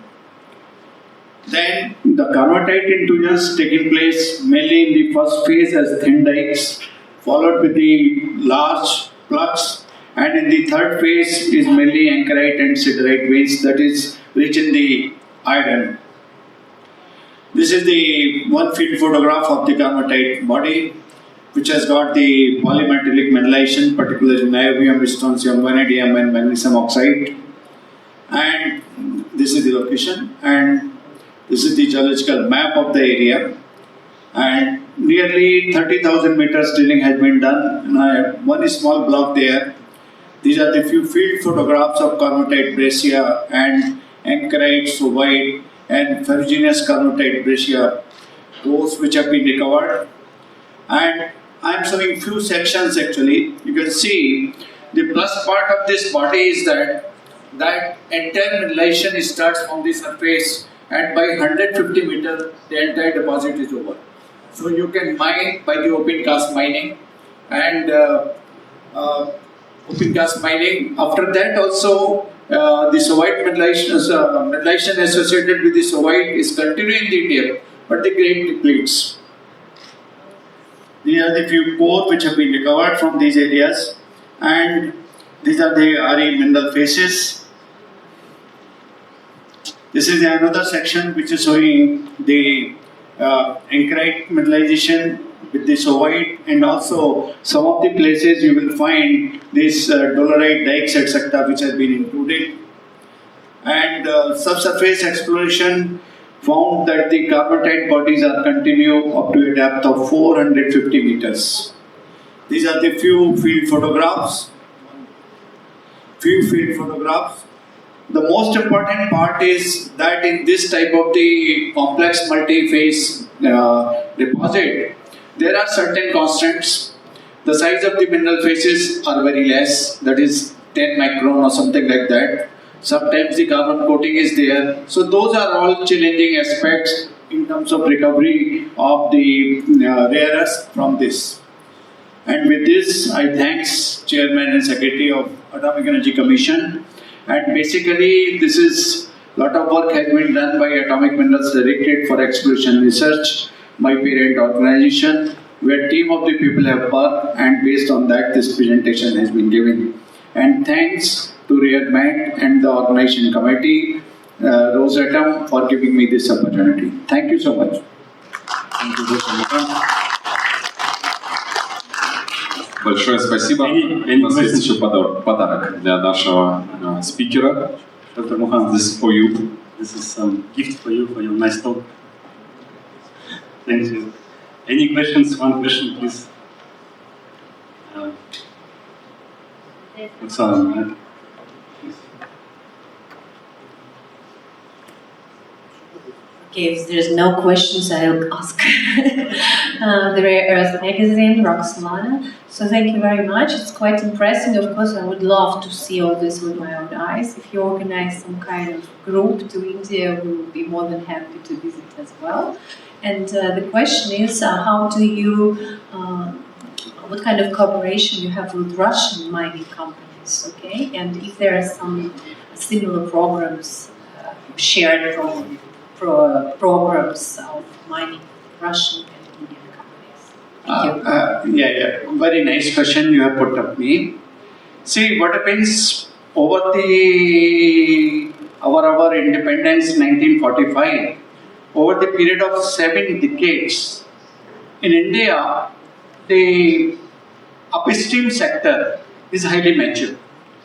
Then the carbonatite intrusions taking place mainly in the first phase as thin dikes, followed with the large plugs, and in the third phase is mainly anchorite and siderite veins, that is rich in the iron. This is the one field photograph of the carbonatite body, which has got the polymetallic mineralization, particularly niobium, strontium, vanadium, and magnesium oxide. And this is the location, and this is the geological map of the area. And nearly 30,000 meters drilling has been done. One small block there. These are the few field photographs of carbonatite breccia and anchorite, so white, and ferruginous carbonatite breccia, those which have been recovered. And I am showing few sections actually. You can see the plus part of this body is that entire mineralization starts from the surface, and by 150 meters the entire deposit is over. So you can mine by the open cast mining, and open cast mining. After that also the sovite mineralization associated with the sovite is continuing the depth, but the grade depletes. These are the few core which have been recovered from these areas, and these are the RE mineral faces. This is another section which is showing the anchorite mineralization with the sovite, and also some of the places you will find these dolerite dikes, etc., which have been included. And subsurface exploration found that the carbonatite bodies are continue up to a depth of 450 meters. These are the few field photographs. The most important part is that in this type of the complex multi-phase deposit, there are certain constants. The size of the mineral faces are very less, that is 10 micron or something like that. Sometimes the carbon coating is there. So those are all challenging aspects in terms of recovery of the rare earths from this. And with this, I thanks Chairman and Secretary of Atomic Energy Commission. And basically, this is lot of work has been done by Atomic Minerals Directorate for Exploration Research, my parent organization, where team of the people have worked, and based on that, this presentation has been given. And thanks to RAREMET and the organization committee, Rosatom for giving me this opportunity. Thank you so much. Thank you, Dr. Moham. Большое спасибо. У нас есть еще подарок для нашего спикера. Dr. Moham, This is for you. this is some gift for you for your nice talk. Thank you. Any questions? One question, please. Оксана, Okay, if there's no questions, I'll ask. The Rare Earth magazine, Roxana. So thank you very much. It's quite impressive. Of course, I would love to see all this with my own eyes. If you organize some kind of group to India, we will be more than happy to visit as well. And the question is, how do you, what kind of cooperation you have with Russian mining companies, okay? And if there are some similar programs, shared programs of mining Russian and Indian companies. Thank you. Very nice question you have put up me. See, what happens over our independence 1945, over the period of 7 decades, in India, the upstream sector is highly mature,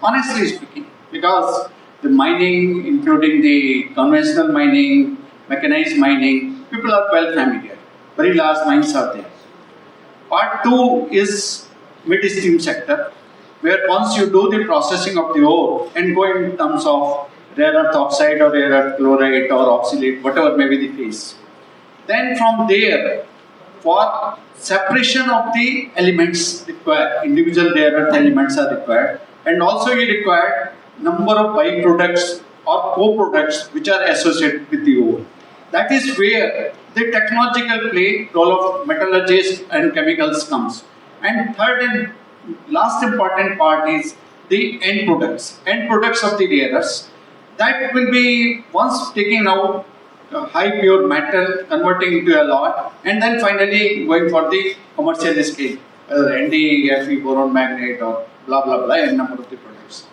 honestly speaking, because the mining, including the conventional mining, mechanized mining, people are well familiar. Very large mines are there. Part 2 is midstream sector, where once you do the processing of the ore and go in terms of rare earth oxide or rare earth chloride or oxalate, whatever may be the case. Then from there, for separation of the elements required, individual rare earth elements are required, and also you require number of byproducts or co-products which are associated with the ore. That is where the technological play, role of metallurgists and chemicals comes. And third and last important part is the end products of the rare earths. That will be once taken out, high pure metal, converting into alloy, and then finally going for the commercial scale, NdFeB, boron magnet, or blah blah blah, and number of the products.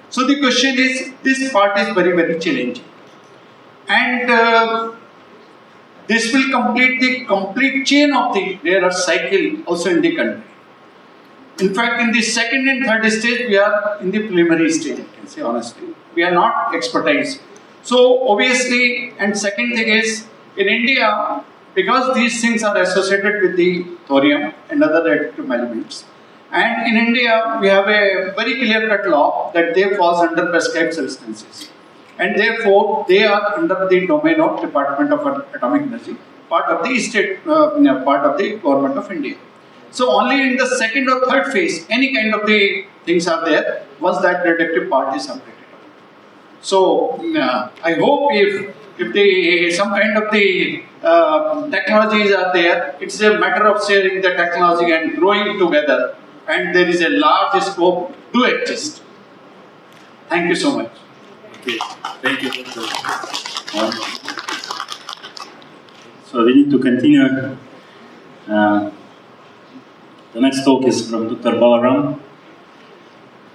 So the question is, this part is very, very challenging. And this will complete the complete chain of the rare earth cycle also in the country. In fact, in the second and third stage, we are in the preliminary stage, I can say honestly. We are not expertise. So obviously, and second thing is, in India, because these things are associated with the thorium and other radioactive elements, and in India, we have a very clear-cut law that they falls under prescribed substances. And therefore, they are under the domain of Department of Atomic Energy, part of the state, part of the government of India. So only in the second or third phase, any kind of the things are there, once that radioactive part is separated. So I hope if some kind of the technologies are there, it's a matter of sharing the technology and growing together, and there is a large scope to exist. Thank you so much. Okay. Thank you, Dr. So we need to continue. The next talk is from Dr. Balaram,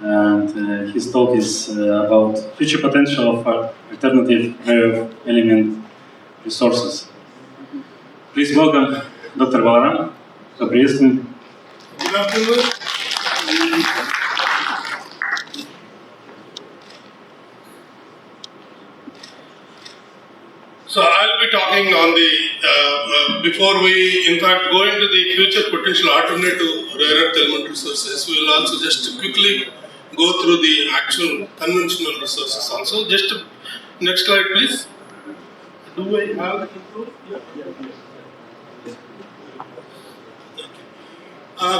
and his talk is about future potential of alternative rare element resources. Please welcome Dr. Balaram. Приветствуем. Good afternoon. So I'll be talking on the, before we in fact go into the future potential alternative rare earth element resources, we will also just quickly go through the actual conventional resources also. Just next slide please. Do I have the control?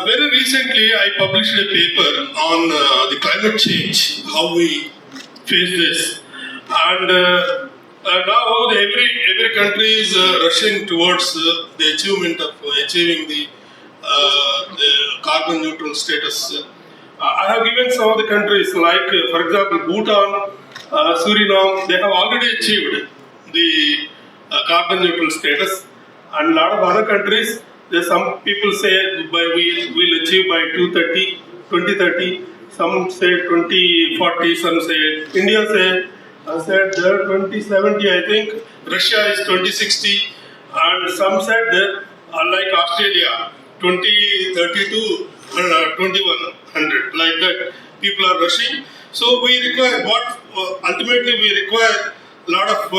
Very recently I published a paper on the climate change, how we face this, and now every country is rushing towards the achievement of achieving the carbon neutral status. I have given some of the countries like, for example, Bhutan, Suriname, they have already achieved the carbon neutral status, and a lot of other countries, some people say we will achieve by 2030, some say 2040, some say, India say said 2070, I think. Russia is 2060, and some said, like Australia, 2032 and 2100, like that. People are rushing. So we require ultimately we require a lot of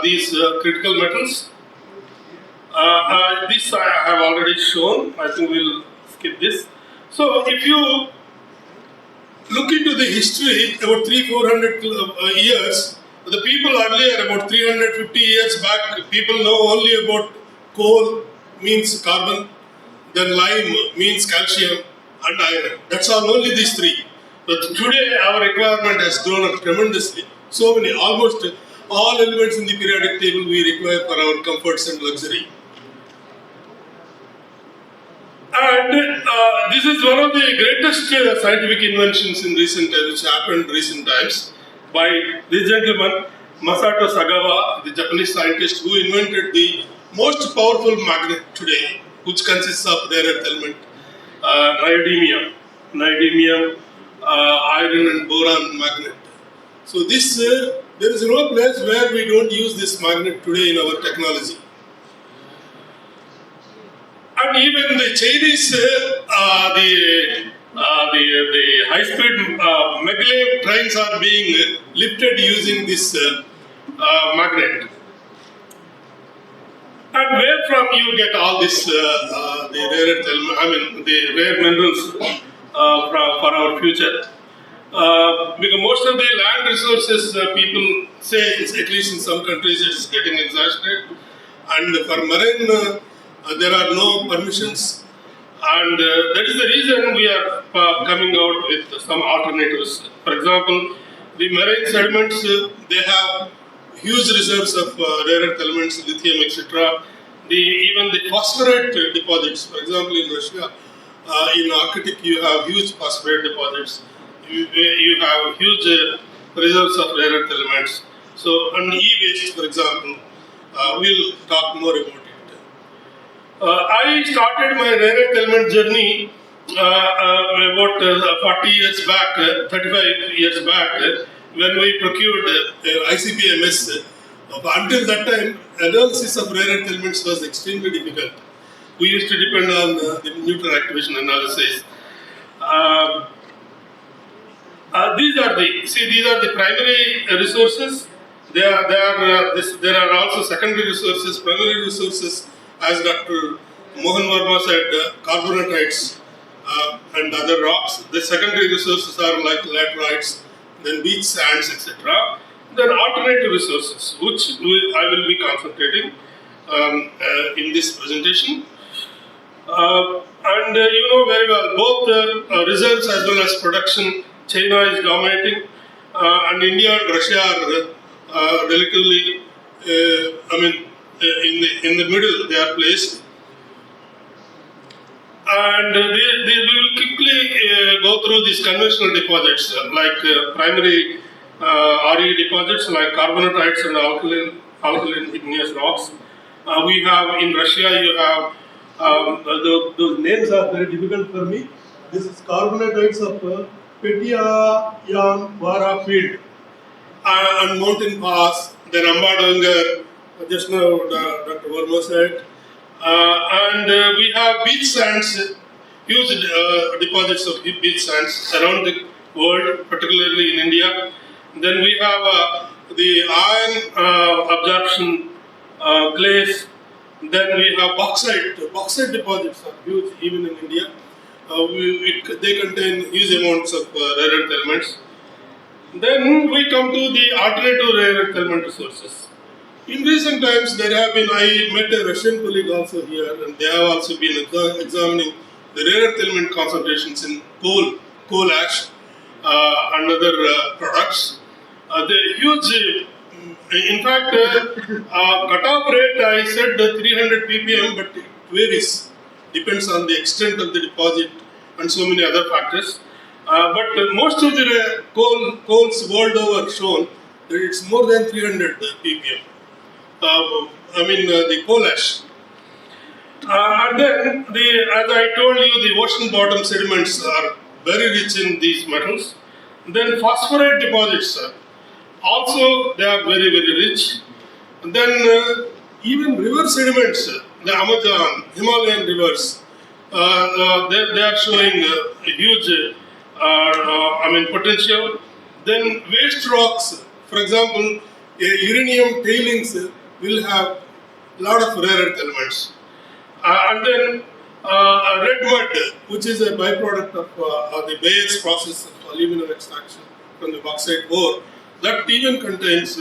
these critical metals. This I have already shown. I think we'll skip this. So if you look into the history, about 300-400 years, the people earlier, about 350 years back, people know only about coal means carbon, then lime means calcium, and iron. That's all, only these three. But today our requirement has grown up tremendously. So many, almost all elements in the periodic table we require for our comforts and luxury. And this is one of the greatest scientific inventions in recent times, which happened recent times, by this gentleman, Masato Sagawa, the Japanese scientist who invented the most powerful magnet today, which consists of rare earth element, neodymium, iron and boron magnet. So this, there is no place where we don't use this magnet today in our technology. And even the Chinese, the high-speed maglev trains are being lifted using this magnet. And where from you get all this, the rare earth element, I mean the rare minerals for our future? Because most of the land resources, people say, at least in some countries, it is getting exaggerated. And for marine, there are no permissions, and that is the reason we are coming out with some alternatives. For example, the marine sediments, they have huge reserves of rare earth elements, lithium, etc. Even the phosphorate deposits, for example, in Russia, in Arctic, you have huge phosphorate deposits. You have huge reserves of rare earth elements. So, on e-waste, for example, we'll talk more about it. I started my rare earth element journey about 40 years back, 35 years back, when we procured ICP-MS. Until that time, analysis of rare earth elements was extremely difficult. We used to depend on the neutron activation analysis. These are the primary resources. There are also secondary resources, primary resources. As Dr. Moham Verma said, carbonatites and other rocks. The secondary resources are like laterites, then beach sands, etc. Then alternative resources, which I will be concentrating in this presentation. And you know very well, both reserves as well as production, China is dominating, and India and Russia are relatively, in the middle they are placed. And they will quickly go through these conventional deposits like primary RE deposits like carbonatites and alkaline igneous rocks. We have in Russia, you have those names are very difficult for me. This is carbonatites of Petya Vara field and Mountain Pass, then Ambadongar, just now Dr. Verma said. And we have beach sands, huge deposits of beach sands around the world, particularly in India. Then we have the iron absorption clays. Then we have bauxite. Bauxite deposits are huge even in India. They contain huge amounts of rare earth elements. Then we come to the alternative rare earth element resources. In recent times, there have been, I met a Russian colleague also here, and they have also been examining the rare earth element concentrations in coal ash, and other products. The huge, in fact, cutoff rate, I said 300 ppm, but it varies, depends on the extent of the deposit and so many other factors. But most of the coals world over shown that it's more than 300 ppm. The coal ash. And then, as I told you, the ocean bottom sediments are very rich in these metals. Then phosphorate deposits. also they are very, very rich. And then even river sediments, the Amazon, Himalayan rivers, they are showing a huge potential. Then waste rocks, for example, uranium tailings will have a lot of rare earth elements. And then red mud, which is a byproduct of the Bayes process of aluminum extraction from the bauxite ore, that even contains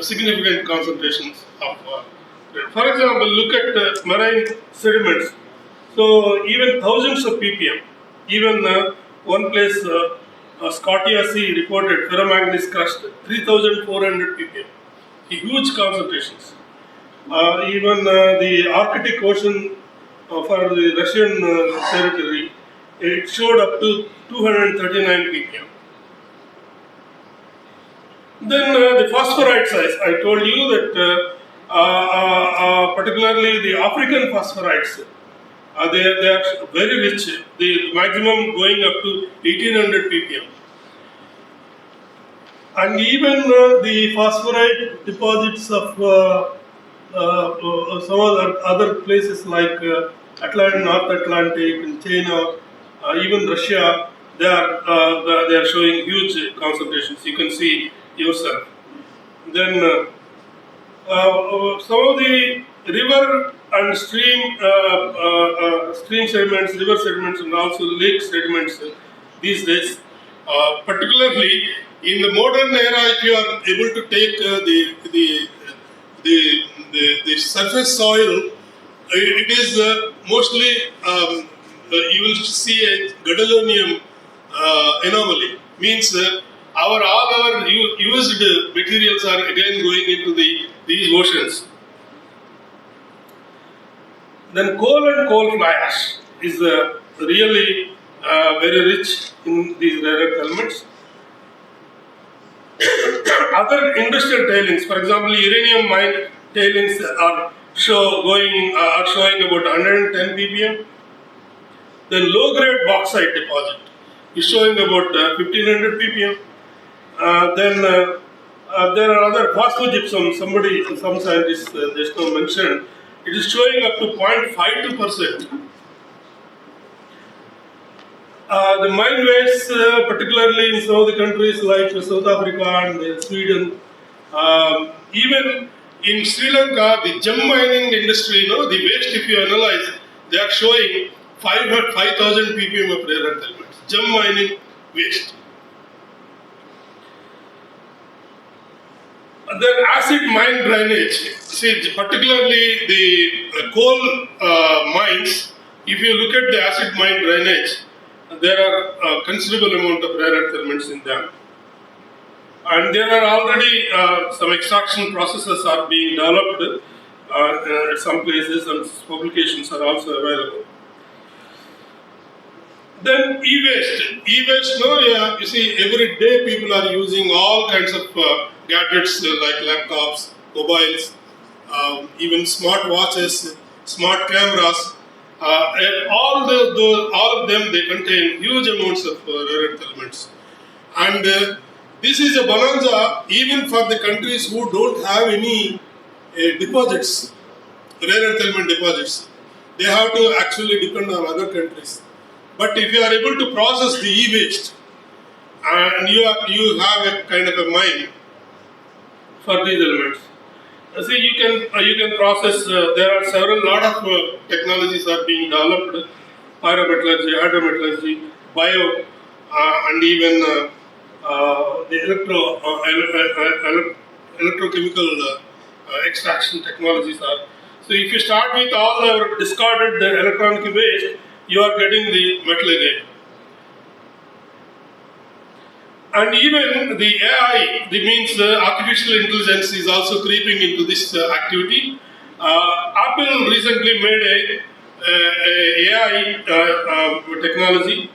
significant concentrations of for example, look at marine sediments. So even thousands of ppm, even one place, Scotia Sea reported ferromanganese crust 3,400 ppm, huge concentrations. Even the Arctic Ocean for the Russian territory, it showed up to 239 ppm. Then the phosphorite size, I told you that particularly the African phosphorites, they are very rich, the maximum going up to 1800 ppm. And even the phosphorite deposits of some other places like North Atlantic and China, even Russia, they are showing huge concentrations. You can see yourself. Then some of the river and stream sediments, river sediments, and also lake sediments these days, particularly in the modern era, if you are able to take the surface soil, it is mostly you will see a gadolinium anomaly. Means all our used materials are again going into these oceans. Then coal and coal fly ash is really very rich in these rare earth elements. Other industrial tailings, for example, uranium mine tailings are showing about 110 ppm. Then low-grade bauxite deposit is showing about 1500 ppm. Then there are other phosphogypsum. Some scientists just now mentioned. It is showing up to 0.52%. The mine wastes, particularly in some of the countries like South Africa and Sweden, even in Sri Lanka, the gem mining industry, the waste, if you analyze, they are showing 5,000 ppm of rare earth elements. Gem mining waste. And then acid mine drainage. See, particularly the coal mines, if you look at the acid mine drainage, there are a considerable amount of rare earth elements in them. And there are already some extraction processes are being developed at some places, and publications are also available. Then e-waste. E-waste, you see, every day people are using all kinds of gadgets like laptops, mobiles, even smart watches, smart cameras. All of them, they contain huge amounts of rare earth elements. And this is a bonanza even for the countries who don't have any deposits, rare earth element deposits. They have to actually depend on other countries. But if you are able to process the e-waste, and you have a kind of a mine for these elements. See, you can process. There are lot of technologies are being developed: pyrometallurgy, hydrometallurgy, bio, and even the electrochemical extraction technologies are. So, if you start with all our discarded electronic waste, you are getting the metal again. And even the AI, that means artificial intelligence, is also creeping into this activity. Apple recently made a AI technology.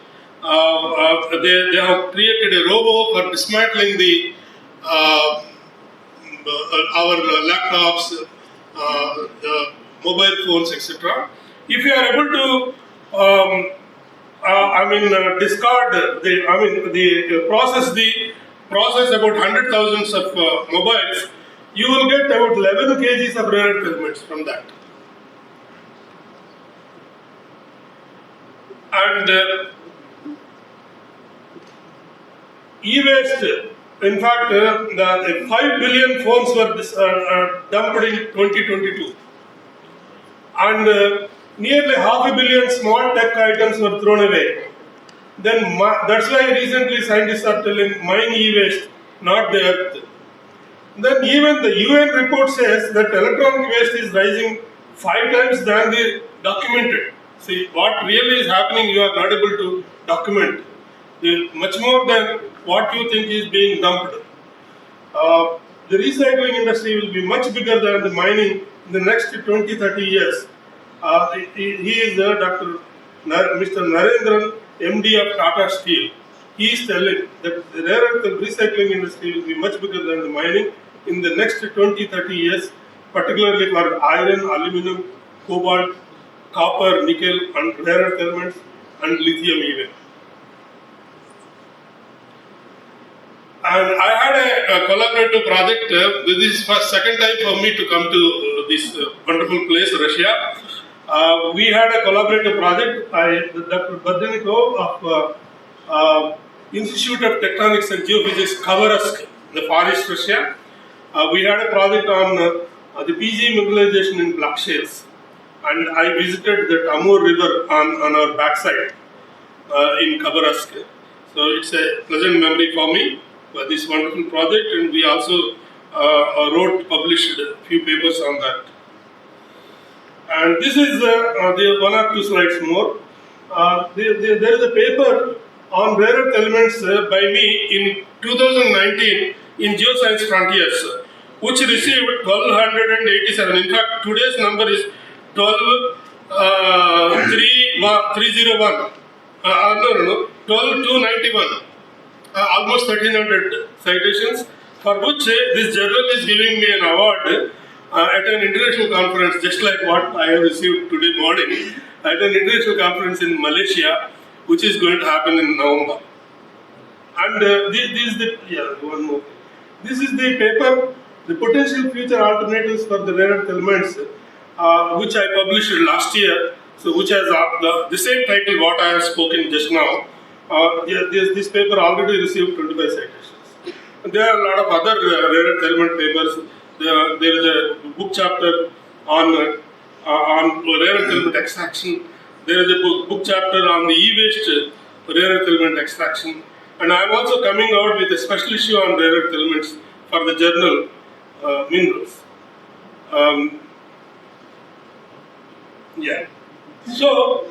They have created a robo for dismantling our laptops, mobile phones, etc. If you are able to discard process the process about 100,000 of mobiles, you will get about 11 kgs of rare earth elements from that. And e-waste, in fact, the 5 billion phones were dumped in 2022. And nearly 500 million small tech items were thrown away. Then that's why recently scientists are telling mine e-waste, not the earth. Then even the UN report says that electronic waste is rising 5 times than the documented. See, what really is happening, you are not able to document. Much more than what you think is being dumped. The recycling industry will be much bigger than the mining in the next 20-30 years. He is Mr. Narendran, MD of Tata Steel. He is telling that the rare earth recycling industry will be much bigger than the mining in the next 20-30 years, particularly for iron, aluminum, cobalt, copper, nickel, and rare earth elements, and lithium even. And I had a collaborative project. This is second time for me to come to this wonderful place, Russia. We had a collaborative project by Dr. Badrenikov of Institute of Tectonics and Geophysics, Khabarovsk, the Far East Russia. We had a project on the PG mineralization in black shales. And I visited the Amur River on our backside in Khabarovsk. So it's a pleasant memory for me for this wonderful project, and we also published a few papers on that. And this is the 1 or 2 slides more. There is a paper on rare earth elements by me in 2019 in Geoscience Frontiers, which received 1287. In fact, today's number is 12301. 12291. Almost 1300 citations, for which this journal is giving me an award at an international conference, just like what I have received today morning, at an international conference in Malaysia, which is going to happen in November. And one more. This is the paper, the potential future alternatives for the rare earth elements, which I published last year. So, which has the same title what I have spoken just now. This paper already received 25 citations. There are a lot of other rare earth element papers. There is a book chapter on rare earth element extraction. There is a book chapter on the e-waste rare earth element extraction. And I am also coming out with a special issue on rare earth elements for the journal Minerals. So,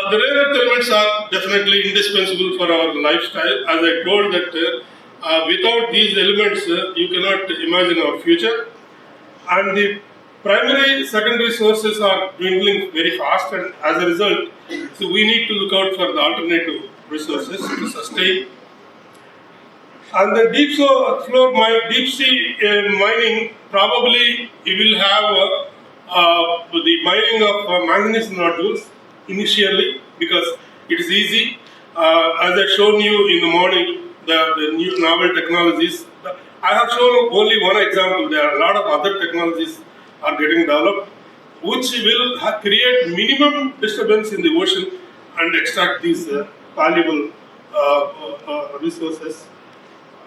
the rare earth elements are definitely indispensable for our lifestyle. As I told that without these elements, you cannot imagine our future. And the primary, secondary sources are dwindling very fast, and as a result, so we need to look out for the alternative resources to sustain. And the deep sea mining, probably it will have the mining of manganese nodules initially, because it is easy. As I shown you in the morning, the new novel technologies. I have shown only one example. There are a lot of other technologies are getting developed, which will create minimum disturbance in the ocean and extract these valuable resources.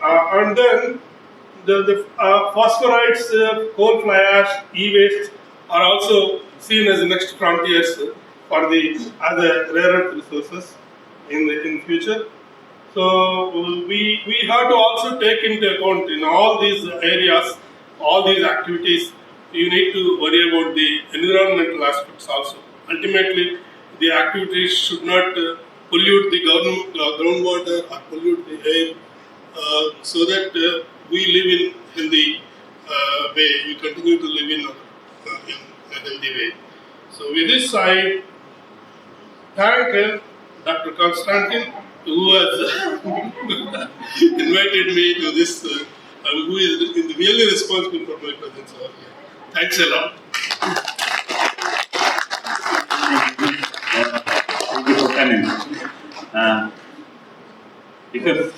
And then the phosphorites, coal fly ash, e-waste are also seen as the next frontiers for the other rare earth resources in future. So we have to also take into account in all these areas, all these activities, you need to worry about the environmental aspects also. Ultimately, the activities should not pollute the groundwater or pollute the air, so that we live in healthy way, we continue to live in a healthy way. So with this, I thank Dr. Constantine, who has invited me to this, who is really responsible for my presence over here. Thanks a lot. Thank you for coming. Because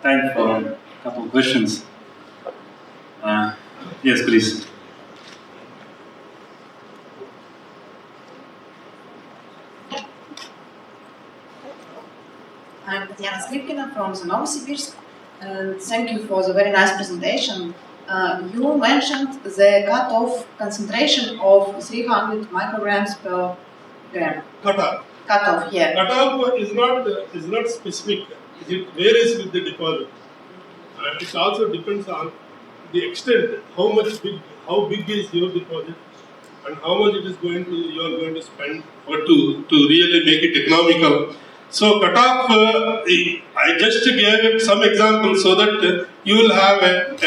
thanks for couple of questions. Yes, please. I'm Kalyani from the Novosibirsk, and thank you for the very nice presentation. You mentioned the cutoff concentration of 300 micrograms per gram. Cutoff. Cutoff, yeah. Cutoff is not specific. It varies with the deposit. And it also depends on the extent, how big is your deposit, and how much you are going to spend or to really make it economical. So cutoff, I just gave some examples so that you will have an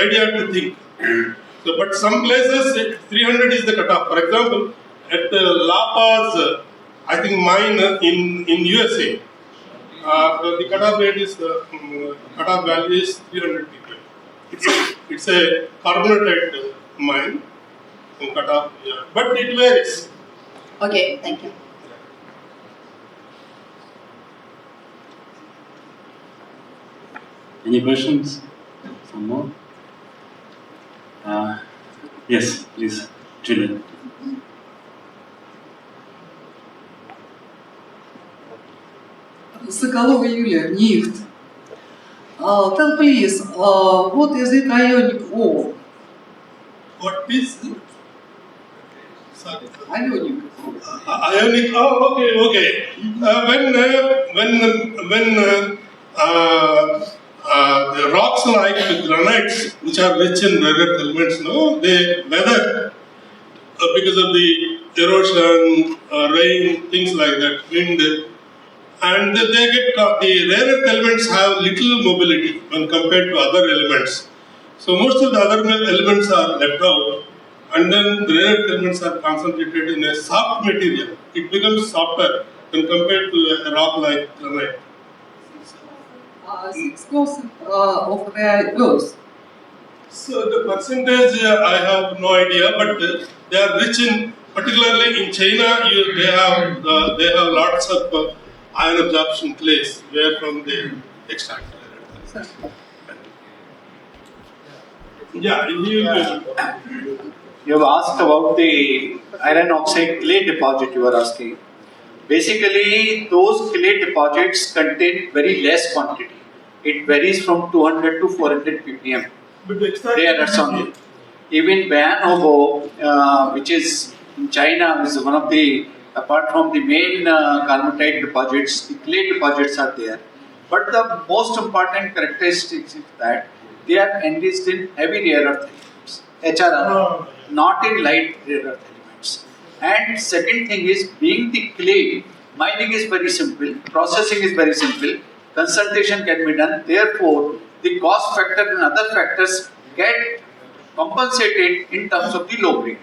idea to think. So, but some places 300 is the cutoff. For example, at La Paz, I think mine in USA, the cutoff rate is cutoff value is 300 ppm. It's a carbonated mine cutoff, yeah. But it varies. Okay, thank you. Any questions? Some more? Yes, please, Julian. Sokolova Yulia, NIFT. Tell please, what is it ionic ore? What is? Sorry. Ionic. Ionic. Oh, okay. When the rocks like granites, which are rich in rare earth elements, they weather because of the erosion, rain, things like that, wind, and they get the rare earth elements have little mobility when compared to other elements. So most of the other elements are left out, and then the rare earth elements are concentrated in a soft material. It becomes softer when compared to a rock like granite. 6% of rare earth. So the percentage I have no idea, but they are rich in, particularly in China, they have lots of ion absorption clays where from they extract. Yeah, You have asked about the iron oxide clay deposit you are asking. Basically, those clay deposits contain very less quantity. It varies from 200 to 400 ppm. But the They are only. Even Bayanobo, which is in China, is one of the, apart from the main carbonatite deposits, the clay deposits are there. But the most important characteristics is that they are enriched in heavy rare earth elements, HRR, not in light rare earth elements. And second thing is, being the clay, mining is very simple, processing is very simple, concentration can be done, therefore the cost factor and other factors get compensated in terms of the low grade.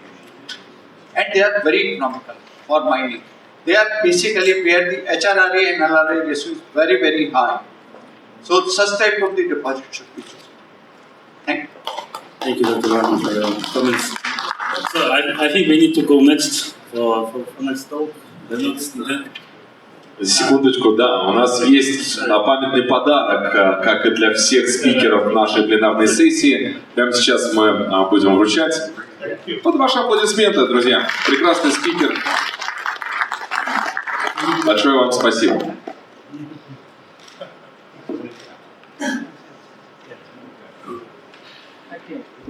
And they are very economical for mining. They are basically where the HRRA and LRA ratio is very, very high. So such type of the deposit should be chosen. Thank you. Thank you, Dr. Verma, for your comments. So I think we need to go next for next talk. Секундочку, да, у нас есть памятный подарок, как и для всех спикеров нашей пленарной сессии. Прямо сейчас мы будем вручать. Под ваши аплодисменты, друзья. Прекрасный спикер. Большое вам спасибо.